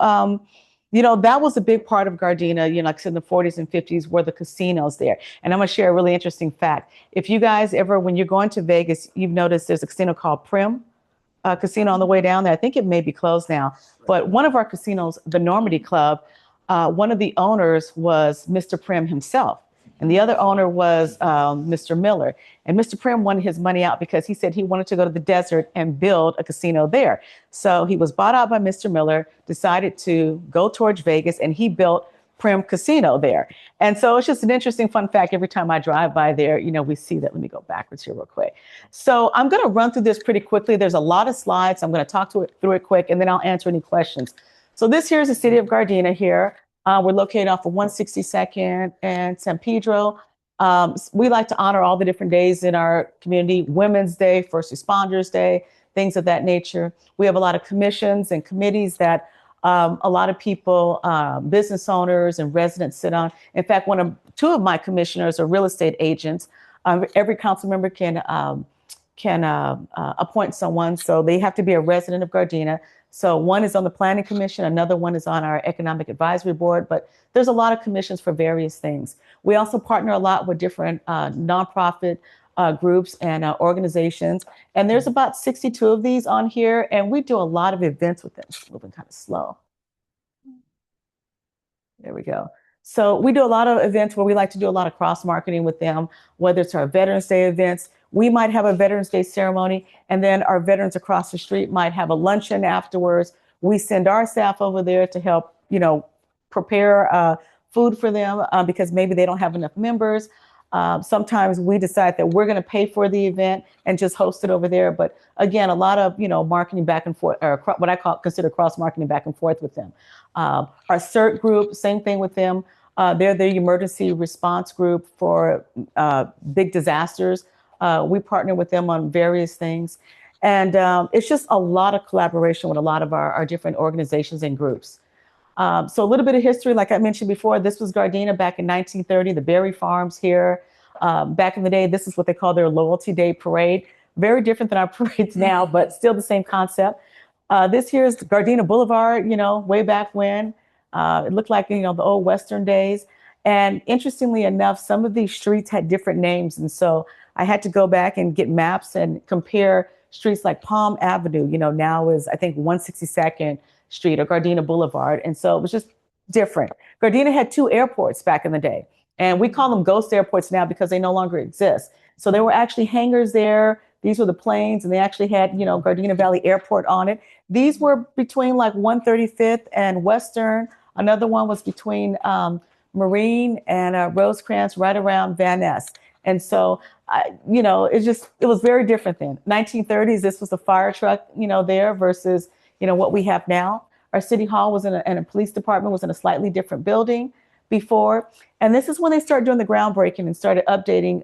that was a big part of Gardena, like I said, in the 40s and 50s were the casinos there. And I'm going to share a really interesting fact. If you guys ever, when you're going to Vegas, you've noticed there's a casino called Prim Casino on the way down there. I think it may be closed now. But one of our casinos, the Normandy Club, one of the owners was Mr. Prim himself, and the other owner was Mr. Miller. And Mr. Prim wanted his money out because he said he wanted to go to the desert and build a casino there. So he was bought out by Mr. Miller, decided to go towards Vegas, and he built Prim Casino there. And so it's just an interesting fun fact. Every time I drive by there, we see that. Let me go backwards here real quick. So I'm going to run through this pretty quickly. There's a lot of slides. I'm going to talk through it quick, and then I'll answer any questions. So this here is the city of Gardena here. We're located off of 162nd and San Pedro. We like to honor all the different days in our community: Women's Day, First Responders Day, things of that nature. We have a lot of commissions and committees that a lot of people, business owners and residents sit on. In fact, 2 of my commissioners are real estate agents. Every council member can appoint someone. So they have to be a resident of Gardena. So one is on the planning commission, another one is on our economic advisory board, but there's a lot of commissions for various things. We also partner a lot with different nonprofit groups and organizations. And there's about 62 of these on here, and we do a lot of events with them. It's moving kind of slow. There we go. So we do a lot of events where we like to do a lot of cross marketing with them, whether it's our Veterans Day events. We might have a Veterans Day ceremony, and then our veterans across the street might have a luncheon afterwards. We send our staff over there to help, prepare food for them because maybe they don't have enough members. Sometimes we decide that we're going to pay for the event and just host it over there. But again, a lot of, marketing back and forth, or what I consider cross marketing back and forth with them. Our CERT group, same thing with them. They're the emergency response group for big disasters. We partner with them on various things. And it's just a lot of collaboration with a lot of our different organizations and groups. So a little bit of history, like I mentioned before, this was Gardena back in 1930, the Berry Farms here. Back in the day, this is what they call their Loyalty Day Parade. Very different than our parades now, but still the same concept. This here is Gardena Boulevard, way back when. It looked like, the old Western days. And interestingly enough, some of these streets had different names. And so I had to go back and get maps and compare streets like Palm Avenue, now is, I think, 162nd Street or Gardena Boulevard. And so it was just different. Gardena had 2 airports back in the day, and we call them ghost airports now because they no longer exist. So there were actually hangars there. These were the planes, and they actually had, Gardena Valley Airport on it. These were between like 135th and Western. Another one was between Marine and Rosecrans, right around Van Ness. And so, it was very different then. 1930s, this was a fire truck, there versus, what we have now. Our city hall was and a police department was in a slightly different building before. And this is when they started doing the groundbreaking and started updating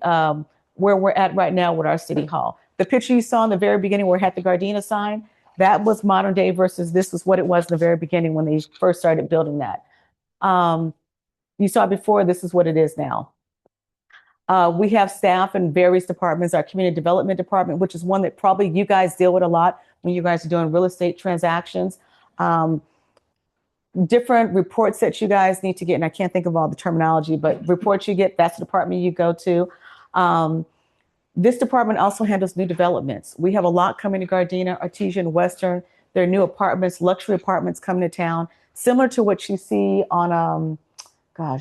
where we're at right now with our city hall. The picture you saw in the very beginning where it had the Gardena sign, that was modern day versus this was what it was in the very beginning when they first started building that. You saw it before, this is what it is now. We have staff in various departments, our community development department, which is one that probably you guys deal with a lot when you guys are doing real estate transactions. Different reports that you guys need to get, and I can't think of all the terminology, but reports you get, that's the department you go to. This department also handles new developments. We have a lot coming to Gardena, Artesian, Western. There are new apartments, luxury apartments coming to town, similar to what you see on,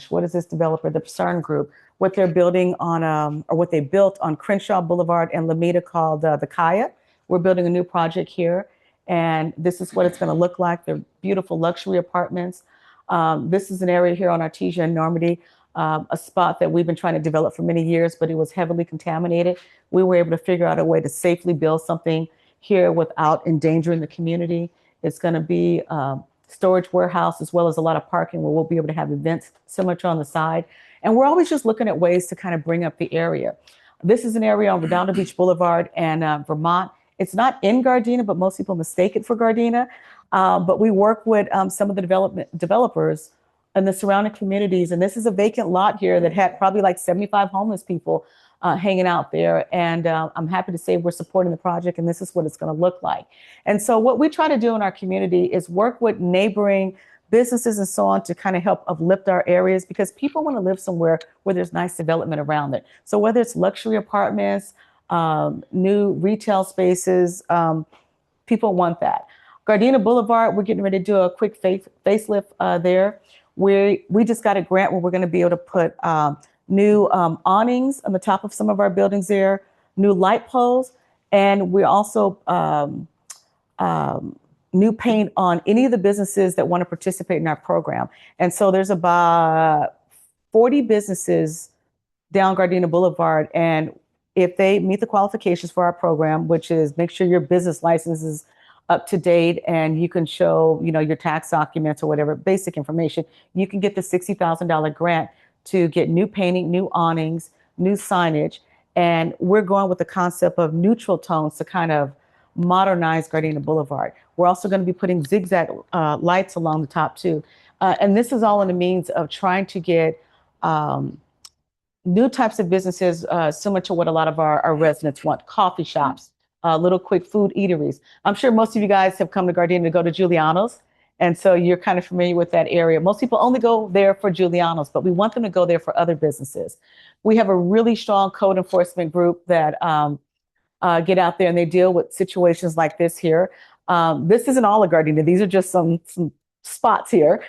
what is this developer, the CERN Group, what they're building on, or what they built on Crenshaw Boulevard and Lameda called the Kaya. We're building a new project here, and this is what it's going to look like. They're beautiful luxury apartments. This is an area here on Artesia and Normandy, a spot that we've been trying to develop for many years, but it was heavily contaminated. We were able to figure out a way to safely build something here without endangering the community. It's going to be storage warehouse as well as a lot of parking where we'll be able to have events similar to on the side. And we're always just looking at ways to kind of bring up the area. This is an area on Redondo Beach Boulevard and Vermont. It's not in Gardena, but most people mistake it for Gardena. But we work with some of the developers in the surrounding communities. And this is a vacant lot here that had probably like 75 homeless people hanging out there. And I'm happy to say we're supporting the project, and this is what it's going to look like. And so what we try to do in our community is work with neighboring businesses and so on to kind of help uplift our areas, because people want to live somewhere where there's nice development around it. So whether it's luxury apartments, new retail spaces, people want that. Gardena Boulevard, we're getting ready to do a quick facelift there. We just got a grant where we're going to be able to put new awnings on the top of some of our buildings there, new light poles, and we're also new paint on any of the businesses that want to participate in our program. And so there's about 40 businesses down Gardena Boulevard, and if they meet the qualifications for our program, which is make sure your business license is up to date and you can show, your tax documents or whatever basic information, you can get the $60,000 grant to get new painting, new awnings, new signage. And we're going with the concept of neutral tones to kind of modernize Gardena Boulevard. We're also going to be putting zigzag lights along the top too. And this is all in the means of trying to get new types of businesses, similar to what a lot of our residents want, coffee shops, little quick food eateries. I'm sure most of you guys have come to Gardena to go to Giuliano's. And so you're kind of familiar with that area. Most people only go there for Giuliano's, but we want them to go there for other businesses. We have a really strong code enforcement group that get out there and they deal with situations like this here. This isn't all of Gardena. These are just some spots here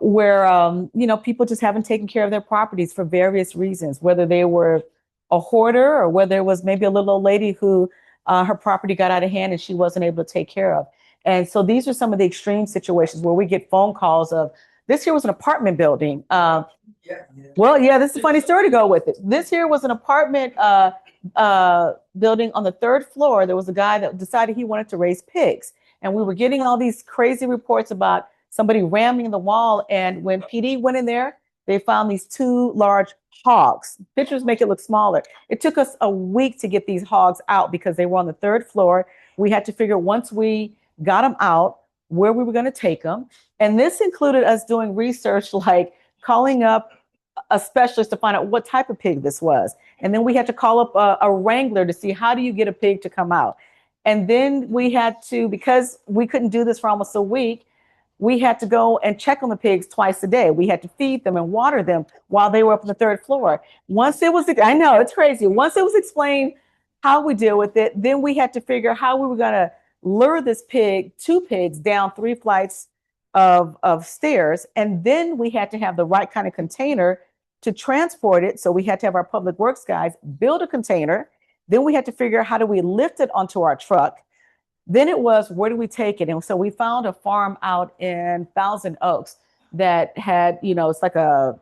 where, people just haven't taken care of their properties for various reasons, whether they were a hoarder or whether it was maybe a little old lady who her property got out of hand and she wasn't able to take care of. And so these are some of the extreme situations where we get phone calls of, this here was an apartment building. Well, yeah, this is a funny story to go with it. This here was an apartment building on the 3rd floor. There was a guy that decided he wanted to raise pigs. And we were getting all these crazy reports about somebody ramming the wall. And when PD went in there, they found these 2 large hogs. Pictures make it look smaller. It took us a week to get these hogs out because they were on the 3rd floor. We had to figure once we got them out where we were going to take them. And this included us doing research, like calling up a specialist to find out what type of pig this was. And then we had to call up a wrangler to see, how do you get a pig to come out? And then we had to, because we couldn't do this for almost a week, we had to go and check on the pigs twice a day. We had to feed them and water them while they were up on the 3rd floor. Once it was, I know it's crazy. Once it was explained how we deal with it, then we had to figure how we were going to lure this 2 pigs down 3 flights of stairs. And then we had to have the right kind of container to transport it. So we had to have our public works guys build a container. Then we had to figure out how do we lift it onto our truck. Then it was, where do we take it? And so we found a farm out in Thousand Oaks that had, it's like a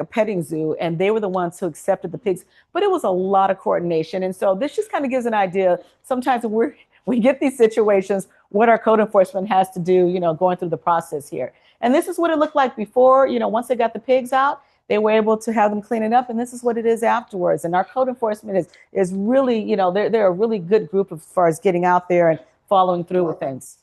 petting zoo, and they were the ones who accepted the pigs. But it was a lot of coordination. And so this just kind of gives an idea. Sometimes when we get these situations, what our code enforcement has to do, going through the process here. And this is what it looked like before, once they got the pigs out, they were able to have them clean it up. And this is what it is afterwards. And our code enforcement is really, they're a really good group as far as getting out there and following through with things.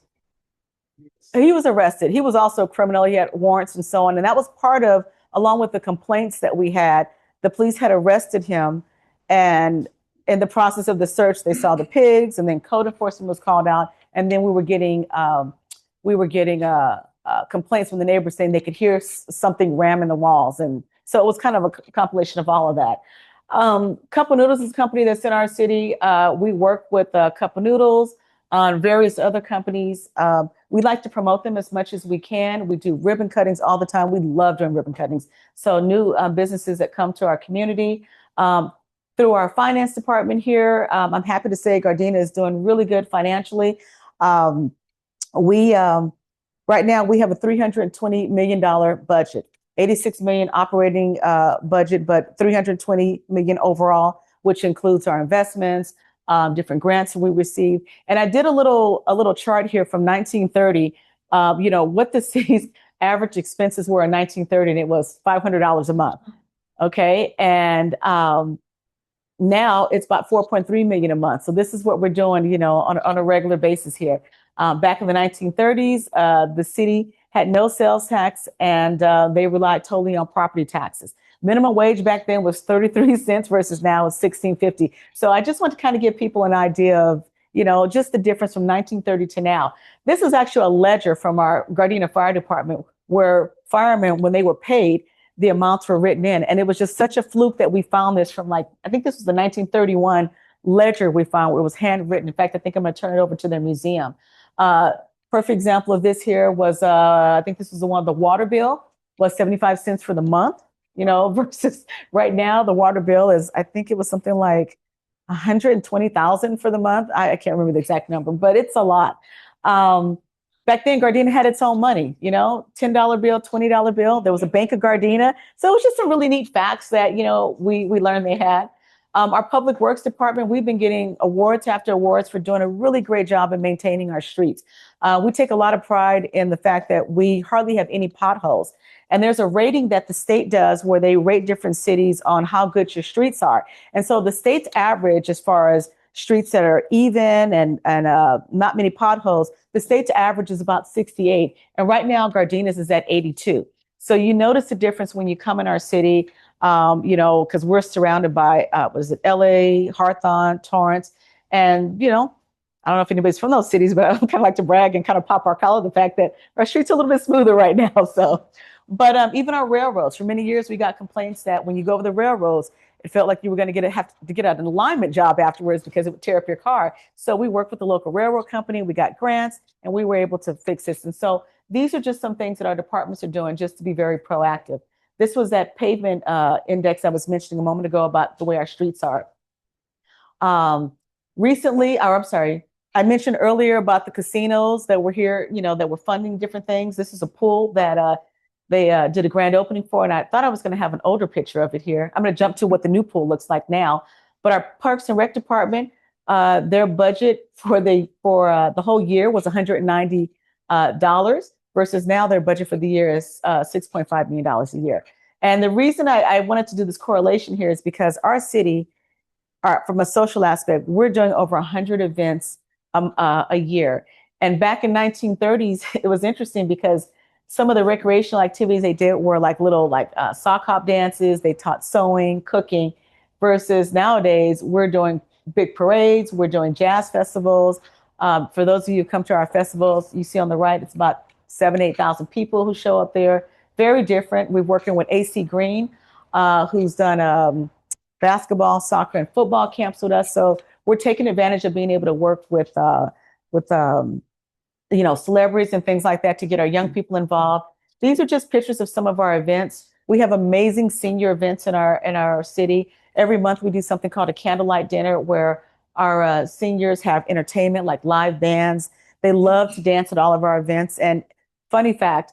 He was arrested. He was also a criminal. He had warrants and so on. And that was part of, along with the complaints that we had, the police had arrested him. And in the process of the search, they saw the pigs, and then code enforcement was called out. And then we were getting complaints from the neighbors saying they could hear something ramming the walls. And so it was kind of a compilation of all of that. Cup of Noodles is a company that's in our city. We work with Cup of Noodles on various other companies. We like to promote them as much as we can. We do ribbon cuttings all the time. We love doing ribbon cuttings. So new businesses that come to our community. Through our finance department here, I'm happy to say Gardena is doing really good financially. Right now we have a $320 million budget, 86 million operating budget, but 320 million overall, which includes our investments, different grants we received. And I did a little chart here from 1930, what the city's average expenses were in 1930, and it was $500 a month. Okay. And now it's about 4.3 million a month. So this is what we're doing, on a regular basis here. Back in the 1930s, the city had no sales tax, and they relied totally on property taxes. Minimum wage back then was 33 cents versus now is $16.50. So I just want to kind of give people an idea of, just the difference from 1930 to now. This is actually a ledger from our Gardena Fire Department where firemen, when they were paid, the amounts were written in. And it was just such a fluke that we found this from I think this was the 1931 ledger we found where it was handwritten. In fact, I think I'm going to turn it over to their museum. Perfect example of this here was, I think this was the one, the water bill was 75 cents for the month, versus right now the water bill is, I think it was something like 120,000 for the month. I can't remember the exact number, but it's a lot. Back then, Gardena had its own money, $10 bill, $20 bill. There was a Bank of Gardena. So it was just some really neat facts that, we learned they had. Our Public Works Department, we've been getting awards after awards for doing a really great job in maintaining our streets. We take a lot of pride in the fact that we hardly have any potholes. And there's a rating that the state does where they rate different cities on how good your streets are. And so the state's average, as far as streets that are even and not many potholes, the state's average is about 68. And right now, Gardena's is at 82. So you notice the difference when you come in our city. You know, because we're surrounded by, what is it, LA, Hawthorne, Torrance. And, you know, I don't know if anybody's from those cities, but I kind of like to brag and kind of pop our collar the fact that our streets are a little bit smoother right now. So, but even our railroads, for many years, we got complaints that when you go over the railroads, it felt like you were going to have to get an alignment job afterwards because it would tear up your car. So we worked with the local railroad company, we got grants, and we were able to fix this. And so these are just some things that our departments are doing just to be very proactive. This was that pavement index I was mentioning a moment ago about the way our streets are. I mentioned earlier about the casinos that were here, you know, that were funding different things. This is a pool that they did a grand opening for, and I thought I was going to have an older picture of it here. I'm going to jump to what the new pool looks like now. But our Parks and Rec department, their budget for the whole year was $190 versus now their budget for the year is $6.5 million a year. And the reason I wanted to do this correlation here is because our city, from a social aspect, we're doing over 100 events a year. And back in 1930s, it was interesting because some of the recreational activities they did were like little sock hop dances. They taught sewing, cooking, versus nowadays we're doing big parades. We're doing jazz festivals. For those of you who come to our festivals, you see on the right, it's about 8,000 people who show up there. Very different. We're working with AC Green, who's done basketball, soccer, and football camps with us. So we're taking advantage of being able to work with you know, celebrities and things like that to get our young people involved. These are just pictures of some of our events. We have amazing senior events in our city. Every month we do something called a candlelight dinner where our seniors have entertainment like live bands. They love to dance at all of our events. And funny fact,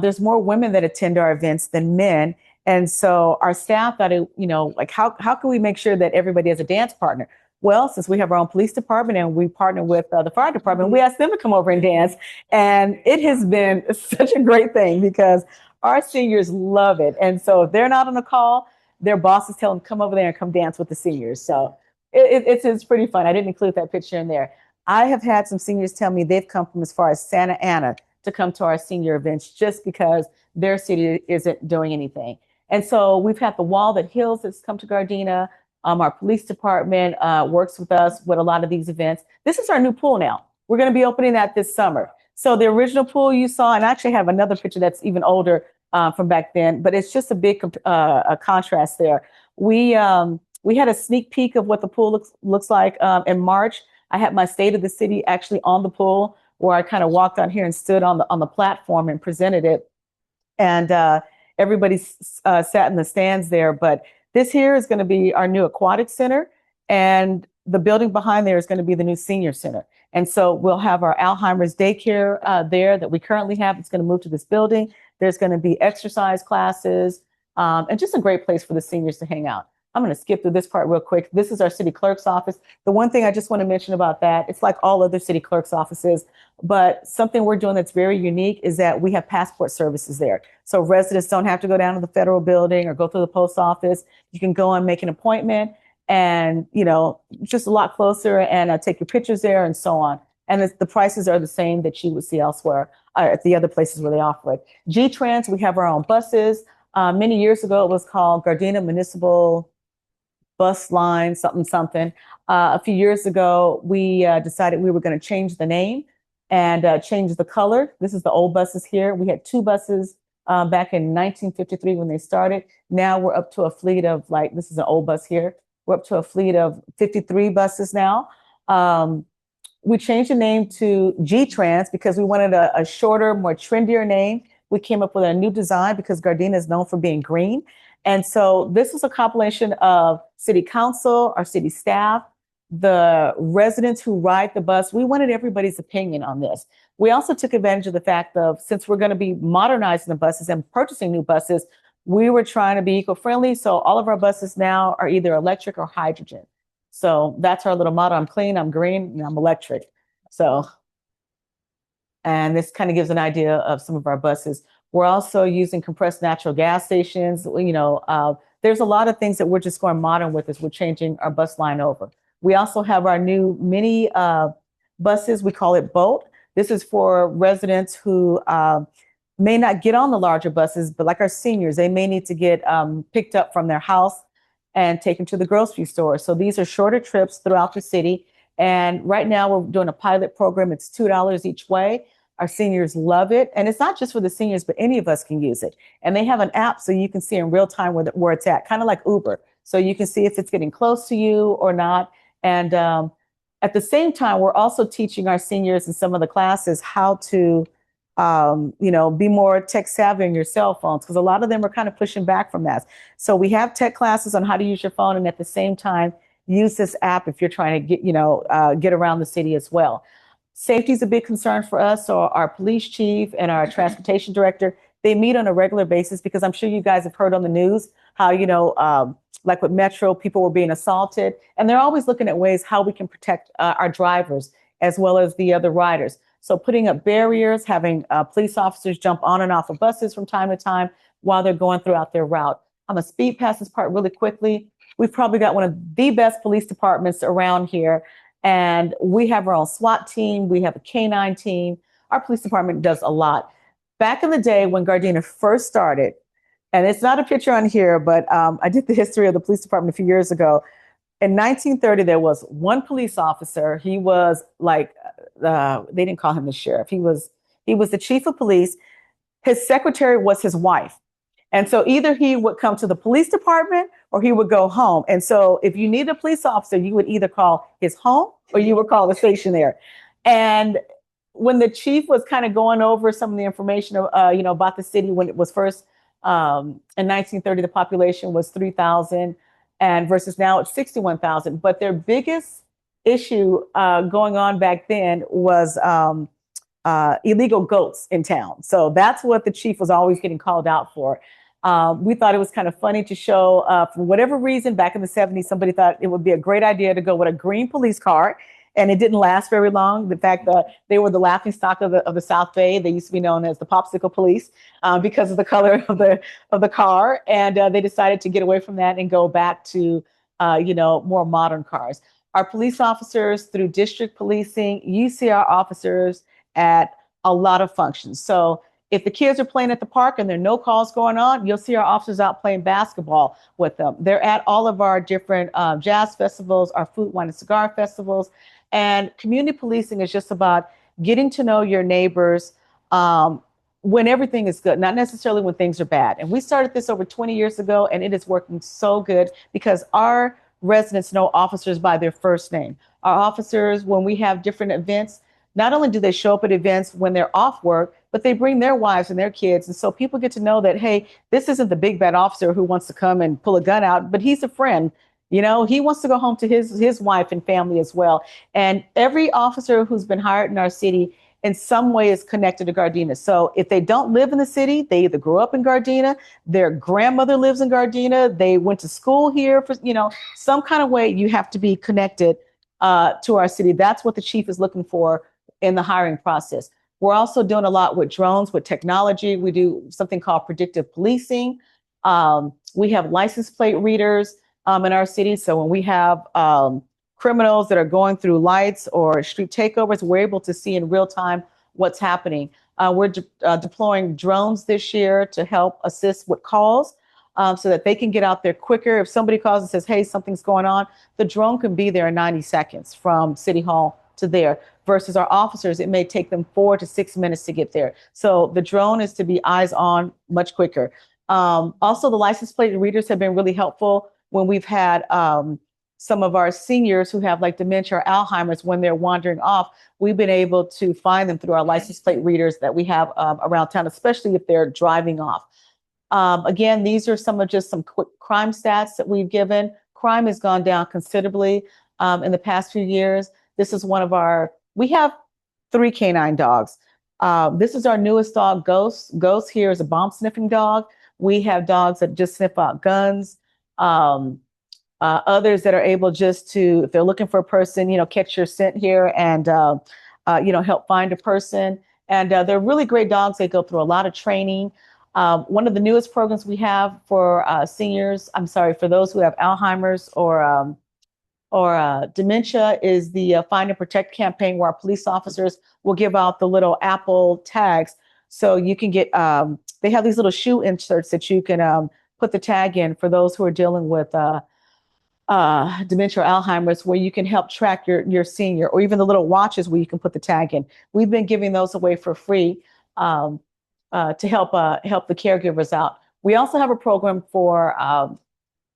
there's more women that attend our events than men. And so our staff thought, you know, like how can we make sure that everybody has a dance partner? Well, since we have our own police department and we partner with the fire department, we asked them to come over and dance. And it has been such a great thing because our seniors love it. And so if they're not on a call, their bosses tell them, come over there and come dance with the seniors. So it's pretty fun. I didn't include that picture in there. I have had some seniors tell me they've come from as far as Santa Ana to come to our senior events just because their city isn't doing anything. And so we've had the Walnut Hills that's come to Gardena. Our police department works with us with a lot of these events. This is our new pool now. We're going to be opening that this summer. So the original pool you saw, and I actually have another picture that's even older from back then, but it's just a big a contrast there. We had a sneak peek of what the pool looks like in March. I had my State of the City actually on the pool where I kind of walked out here and stood on the platform and presented it. And everybody sat in the stands there. But this here is going to be our new aquatic center, and the building behind there is going to be the new senior center. And so we'll have our Alzheimer's daycare there that we currently have. It's going to move to this building. There's going to be exercise classes and just a great place for the seniors to hang out. I'm going to skip through this part real quick. This is our city clerk's office. The one thing I just want to mention about that, it's like all other city clerk's offices, but something we're doing that's very unique is that we have passport services there. So residents don't have to go down to the federal building or go through the post office. You can go and make an appointment and, you know, just a lot closer and take your pictures there and so on. And the prices are the same that you would see elsewhere at the other places where they offer it. G-Trans, we have our own buses. Many years ago, it was called Gardena Municipal Bus Line, something. A few years ago, we decided we were going to change the name and change the color. This is the old buses here. We had 2 buses back in 1953 when they started. Now we're up to a fleet of this is an old bus here. We're up to a fleet of 53 buses now. We changed the name to G-Trans because we wanted a shorter, more trendier name. We came up with a new design because Gardena is known for being green. And so this was a compilation of city council, our city staff, the residents who ride the bus. We wanted everybody's opinion on this. We also took advantage of the fact of, since we're going to be modernizing the buses and purchasing new buses, we were trying to be eco-friendly. So all of our buses now are either electric or hydrogen. So that's our little motto. I'm clean, I'm green, and I'm electric. So, and this kind of gives an idea of some of our buses. We're also using compressed natural gas stations. You know, there's a lot of things that we're just going modern with as we're changing our bus line over. We also have our new mini buses. We call it Bolt. This is for residents who may not get on the larger buses, but like our seniors, they may need to get picked up from their house and taken to the grocery store. So these are shorter trips throughout the city. And right now we're doing a pilot program. It's $2 each way. Our seniors love it. And it's not just for the seniors, but any of us can use it. And they have an app so you can see in real time where it's at, kind of like Uber. So you can see if it's getting close to you or not. And at the same time, we're also teaching our seniors in some of the classes how to, be more tech savvy on your cell phones, because a lot of them are kind of pushing back from that. So we have tech classes on how to use your phone, and at the same time, use this app if you're trying to get around the city as well. Safety is a big concern for us. So our police chief and our transportation director, they meet on a regular basis, because I'm sure you guys have heard on the news how, like with Metro, people were being assaulted, and they're always looking at ways how we can protect our drivers as well as the other riders. So putting up barriers, having police officers jump on and off of buses from time to time while they're going throughout their route. I'm a speed passes part really quickly. We've probably got one of the best police departments around here. And we have our own SWAT team. We have a K-9 team. Our police department does a lot. Back in the day when Gardena first started, and it's not a picture on here, but I did the history of the police department a few years ago. In 1930, there was one police officer. He was like, they didn't call him the sheriff. He was the chief of police. His secretary was his wife. And so either he would come to the police department or he would go home. And so if you needed a police officer, you would either call his home or you would call the station there. And when the chief was kind of going over some of the information, about the city when it was first in 1930, the population was 3,000, and versus now it's 61,000. But their biggest issue going on back then was illegal goats in town. So that's what the chief was always getting called out for. We thought it was kind of funny to show, for whatever reason, back in the 70s, somebody thought it would be a great idea to go with a green police car. And it didn't last very long. The fact that they were the laughing stock of the South Bay. They used to be known as the popsicle police because of the color of the car. And they decided to get away from that and go back to, more modern cars. Our police officers through district policing, you see our officers at a lot of functions. So if the kids are playing at the park and there are no calls going on, you'll see our officers out playing basketball with them. They're at all of our different jazz festivals, our food, wine, and cigar festivals. And community policing is just about getting to know your neighbors when everything is good, not necessarily when things are bad. And we started this over 20 years ago, and it is working so good because our residents know officers by their first name. Our officers, when we have different events, not only do they show up at events when they're off work, but they bring their wives and their kids. And so people get to know that, hey, this isn't the big bad officer who wants to come and pull a gun out, but he's a friend. He wants to go home to his wife and family as well. And every officer who's been hired in our city in some way is connected to Gardena. So if they don't live in the city, they either grew up in Gardena, their grandmother lives in Gardena, they went to school here for, some kind of way you have to be connected to our city. That's what the chief is looking for in the hiring process. We're also doing a lot with drones, with technology. We do something called predictive policing. We have license plate readers in our city. So when we have criminals that are going through lights or street takeovers, we're able to see in real time what's happening. We're deploying drones this year to help assist with calls so that they can get out there quicker. If somebody calls and says, hey, something's going on, the drone can be there in 90 seconds from City Hall to there. Versus our officers, it may take them 4 to 6 minutes to get there. So the drone is to be eyes on much quicker. Also, the license plate readers have been really helpful when we've had some of our seniors who have like dementia or Alzheimer's, when they're wandering off, we've been able to find them through our license plate readers that we have around town, especially if they're driving off. Again, these are some quick crime stats that we've given. Crime has gone down considerably in the past few years. This is we have 3 canine dogs. This is our newest dog, Ghost. Ghost here is a bomb sniffing dog. We have dogs that just sniff out guns. Others that are able just to, if they're looking for a person, catch your scent here and, help find a person. And they're really great dogs. They go through a lot of training. One of the newest programs we have for for those who have Alzheimer's or dementia is the Find and Protect campaign, where our police officers will give out the little Apple tags So you can get, they have these little shoe inserts that you can put the tag in for those who are dealing with dementia or Alzheimer's, where you can help track your senior, or even the little watches where you can put the tag in. We've been giving those away for free to help the caregivers out. We also have a program for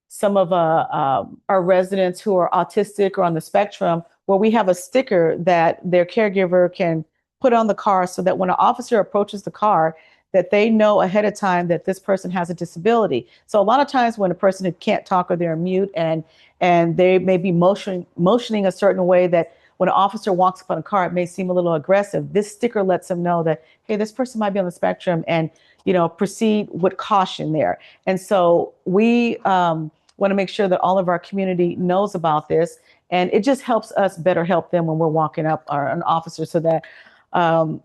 some of our residents who are autistic or on the spectrum, where we have a sticker that their caregiver can put on the car so that when an officer approaches the car, that they know ahead of time that this person has a disability. So a lot of times when a person can't talk or they're mute and they may be motioning a certain way, that when an officer walks up on a car, it may seem a little aggressive. This sticker lets them know that, hey, this person might be on the spectrum, and, you know, proceed with caution there. And so we want to make sure that all of our community knows about this, and it just helps us better help them when we're walking up an officer, so that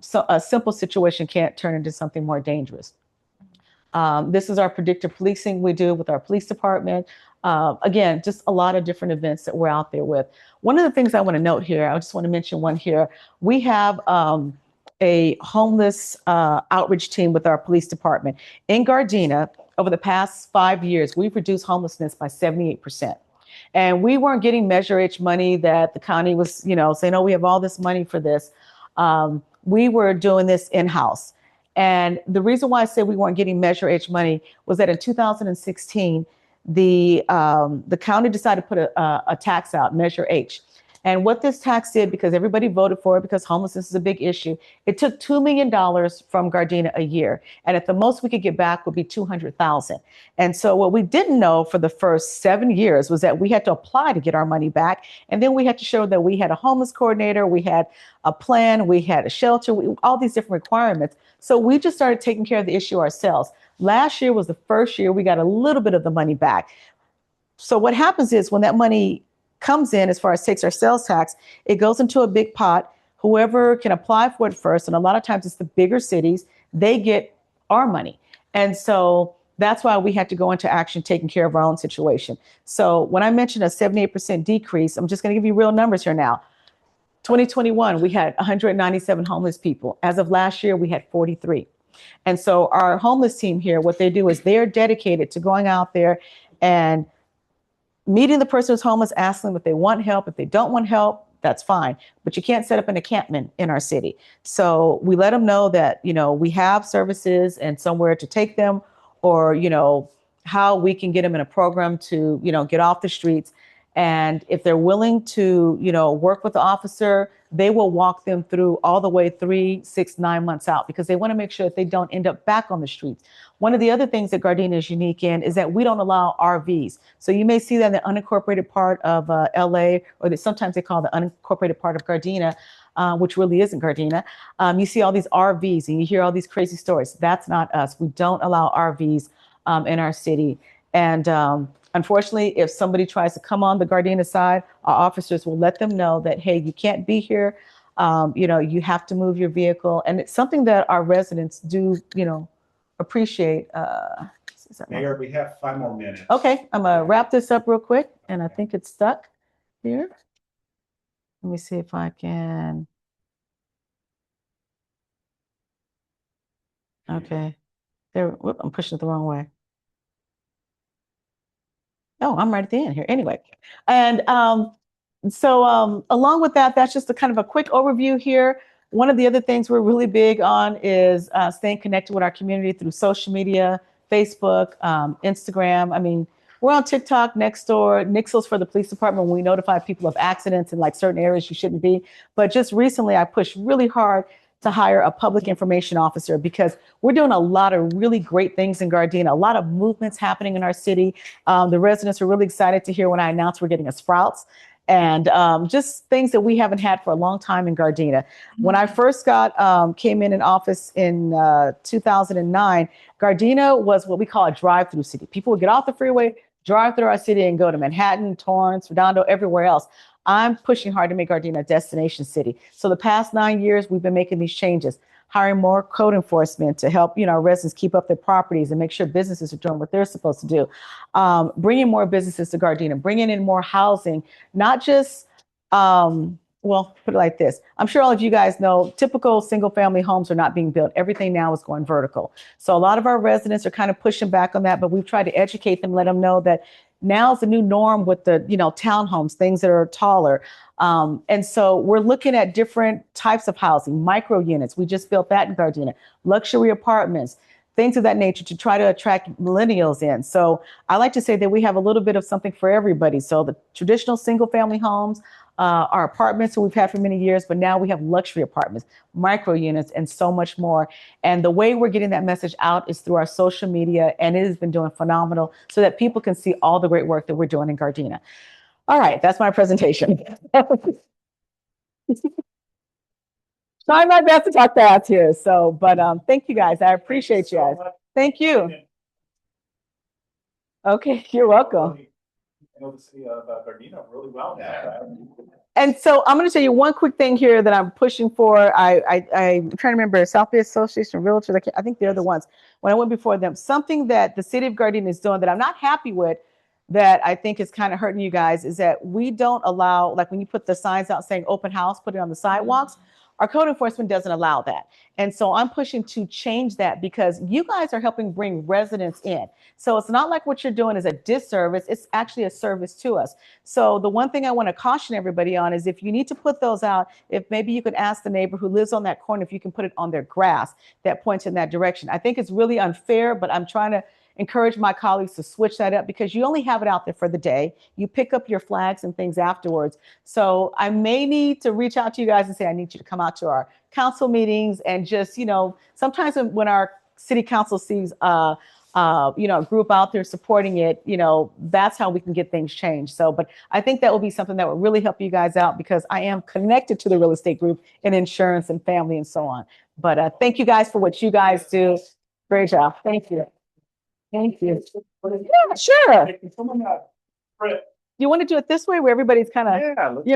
so a simple situation can't turn into something more dangerous. This is our predictive policing we do with our police department. Again, just a lot of different events that we're out there with. One of the things I want to note here, I just want to mention one here. We have a homeless outreach team with our police department. In Gardena, over the past 5 years, we've reduced homelessness by 78%. And we weren't getting Measure H money that the county was, you know, saying, oh, we have all this money for this. We were doing this in-house. And the reason why I said we weren't getting Measure H money was that in 2016, the county decided to put a tax out, Measure H. And what this tax did, because everybody voted for it, because homelessness is a big issue, it took $2 million from Gardena a year. And at the most we could get back would be $200,000. And so what we didn't know for the first 7 years was that we had to apply to get our money back. And then we had to show that we had a homeless coordinator, we had a plan, we had a shelter, all these different requirements. So we just started taking care of the issue ourselves. Last year was the first year we got a little bit of the money back. So what happens is when that money comes in, as far as takes our sales tax, it goes into a big pot. Whoever can apply for it first, and a lot of times it's the bigger cities, they get our money. And so that's why we had to go into action taking care of our own situation. So when I mentioned a 78% decrease, I'm just going to give you real numbers here now. 2021, we had 197 homeless people. As of last year, we had 43. And so our homeless team here, what they do is they're dedicated to going out there and meeting the person who's homeless, asking them if they want help. If they don't want help, that's fine. But you can't set up an encampment in our city. So we let them know that, you know, we have services and somewhere to take them, or, you know, how we can get them in a program to, you know, get off the streets. And if they're willing to, you know, work with the officer, they will walk them through all the way 3, 6, 9 months out, because they want to make sure that they don't end up back on the streets. One of the other things that Gardena is unique in is that we don't allow RVs. So you may see that in the unincorporated part of LA, or sometimes they call the unincorporated part of Gardena, which really isn't Gardena. You see all these RVs and you hear all these crazy stories. That's not us. We don't allow RVs in our city. And unfortunately, if somebody tries to come on the Gardena side, our officers will let them know that, hey, you can't be here. You know, you have to move your vehicle. And it's something that our residents do, you know, appreciate. Mayor, we have 5 more minutes. Okay, I'm gonna wrap this up real quick, and I think it's stuck here. Let me see if I can. Okay, there. Whoop, I'm pushing it the wrong way. Oh, I'm right at the end here. Anyway, and so along with that, that's just a kind of a quick overview here. One of the other things we're really big on is staying connected with our community through social media, Facebook, Instagram. I mean, we're on TikTok, Nextdoor, Nixles for the police department when we notify people of accidents in like certain areas you shouldn't be. But just recently, I pushed really hard to hire a public information officer, because we're doing a lot of really great things in Gardena, a lot of movements happening in our city. The residents are really excited to hear when I announced we're getting a Sprouts, and just things that we haven't had for a long time in Gardena. When I first came in office in 2009, Gardena was what we call a drive-through city. People would get off the freeway, drive through our city, and go to Manhattan, Torrance, Redondo, everywhere else. I'm pushing hard to make Gardena a destination city. So the past 9 years, we've been making these changes, hiring more code enforcement to help, you know, our residents keep up their properties and make sure businesses are doing what they're supposed to do. Bringing more businesses to Gardena, bringing in more housing, not just well, put it like this. I'm sure all of you guys know typical single family homes are not being built. Everything now is going vertical. So a lot of our residents are kind of pushing back on that, but we've tried to educate them, let them know that now is the new norm with the, townhomes, things that are taller. And so we're looking at different types of housing, micro units. We just built that in Gardena, luxury apartments, things of that nature to try to attract millennials in. So I like to say that we have a little bit of something for everybody. So the traditional single family homes, our apartments that we've had for many years, but now we have luxury apartments, micro units, and so much more. And the way we're getting that message out is through our social media, and it has been doing phenomenal so that people can see all the great work that we're doing in Gardena. All right, that's my presentation. Trying my best to talk fast here. So, but thank you guys. I appreciate you guys. Thank you. Okay, you're welcome. I know the city of Gardena really well. And so I'm going to tell you one quick thing here that I'm pushing for. I'm trying to remember South Bay Association of Realtors. I think they're the ones. When I went before them, something that the city of Gardena is doing that I'm not happy with, that I think is kind of hurting you guys, is that we don't allow, like when you put the signs out saying open house, put it on the sidewalks. Our code enforcement doesn't allow that. And so I'm pushing to change that because you guys are helping bring residents in. So it's not like what you're doing is a disservice. It's actually a service to us. So the one thing I want to caution everybody on is if you need to put those out, if maybe you could ask the neighbor who lives on that corner if you can put it on their grass that points in that direction. I think it's really unfair, but I'm trying to encourage my colleagues to switch that up because you only have it out there for the day. You pick up your flags and things afterwards. So I may need to reach out to you guys and say, I need you to come out to our council meetings and just, sometimes when our city council sees, a group out there supporting it, that's how we can get things changed. So, but I think that will be something that will really help you guys out because I am connected to the real estate group in insurance and family and so on. But thank you guys for what you guys do. Great job. Thank you. Thank you. Yeah, sure. You want to do it this way where everybody's kind of,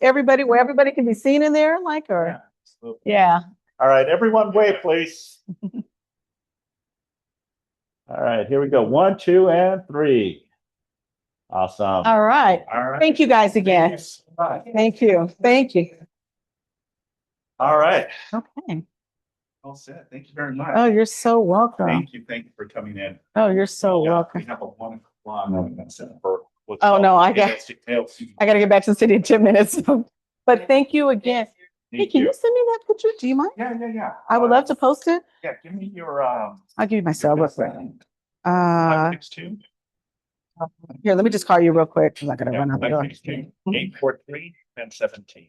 everybody, where everybody can be seen in there, like, or, yeah. All right, everyone wave, please. All right, here we go. 1, 2, and 3. Awesome. All right. All right. Thank you guys again. Thank you. Thank you. All right. Okay. All set. Thank you very much. Oh, you're so welcome. Thank you for coming in. Oh, you're so welcome. We have a 1 o'clock. Oh, no, I got to get back to the city in 10 minutes. But thank you again. Hey, can you send me that picture? Do you mind? Yeah. I would love to post it. Yeah, give me your I'll give you my cell real quick. 562. Here, let me just call you real quick. I'm not gonna run out the door. 843 and 17.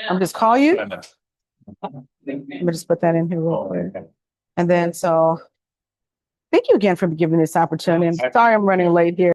I'm just call you. Let me just put that in here real quick. And then, so thank you again for giving this opportunity. I'm sorry I'm running late here.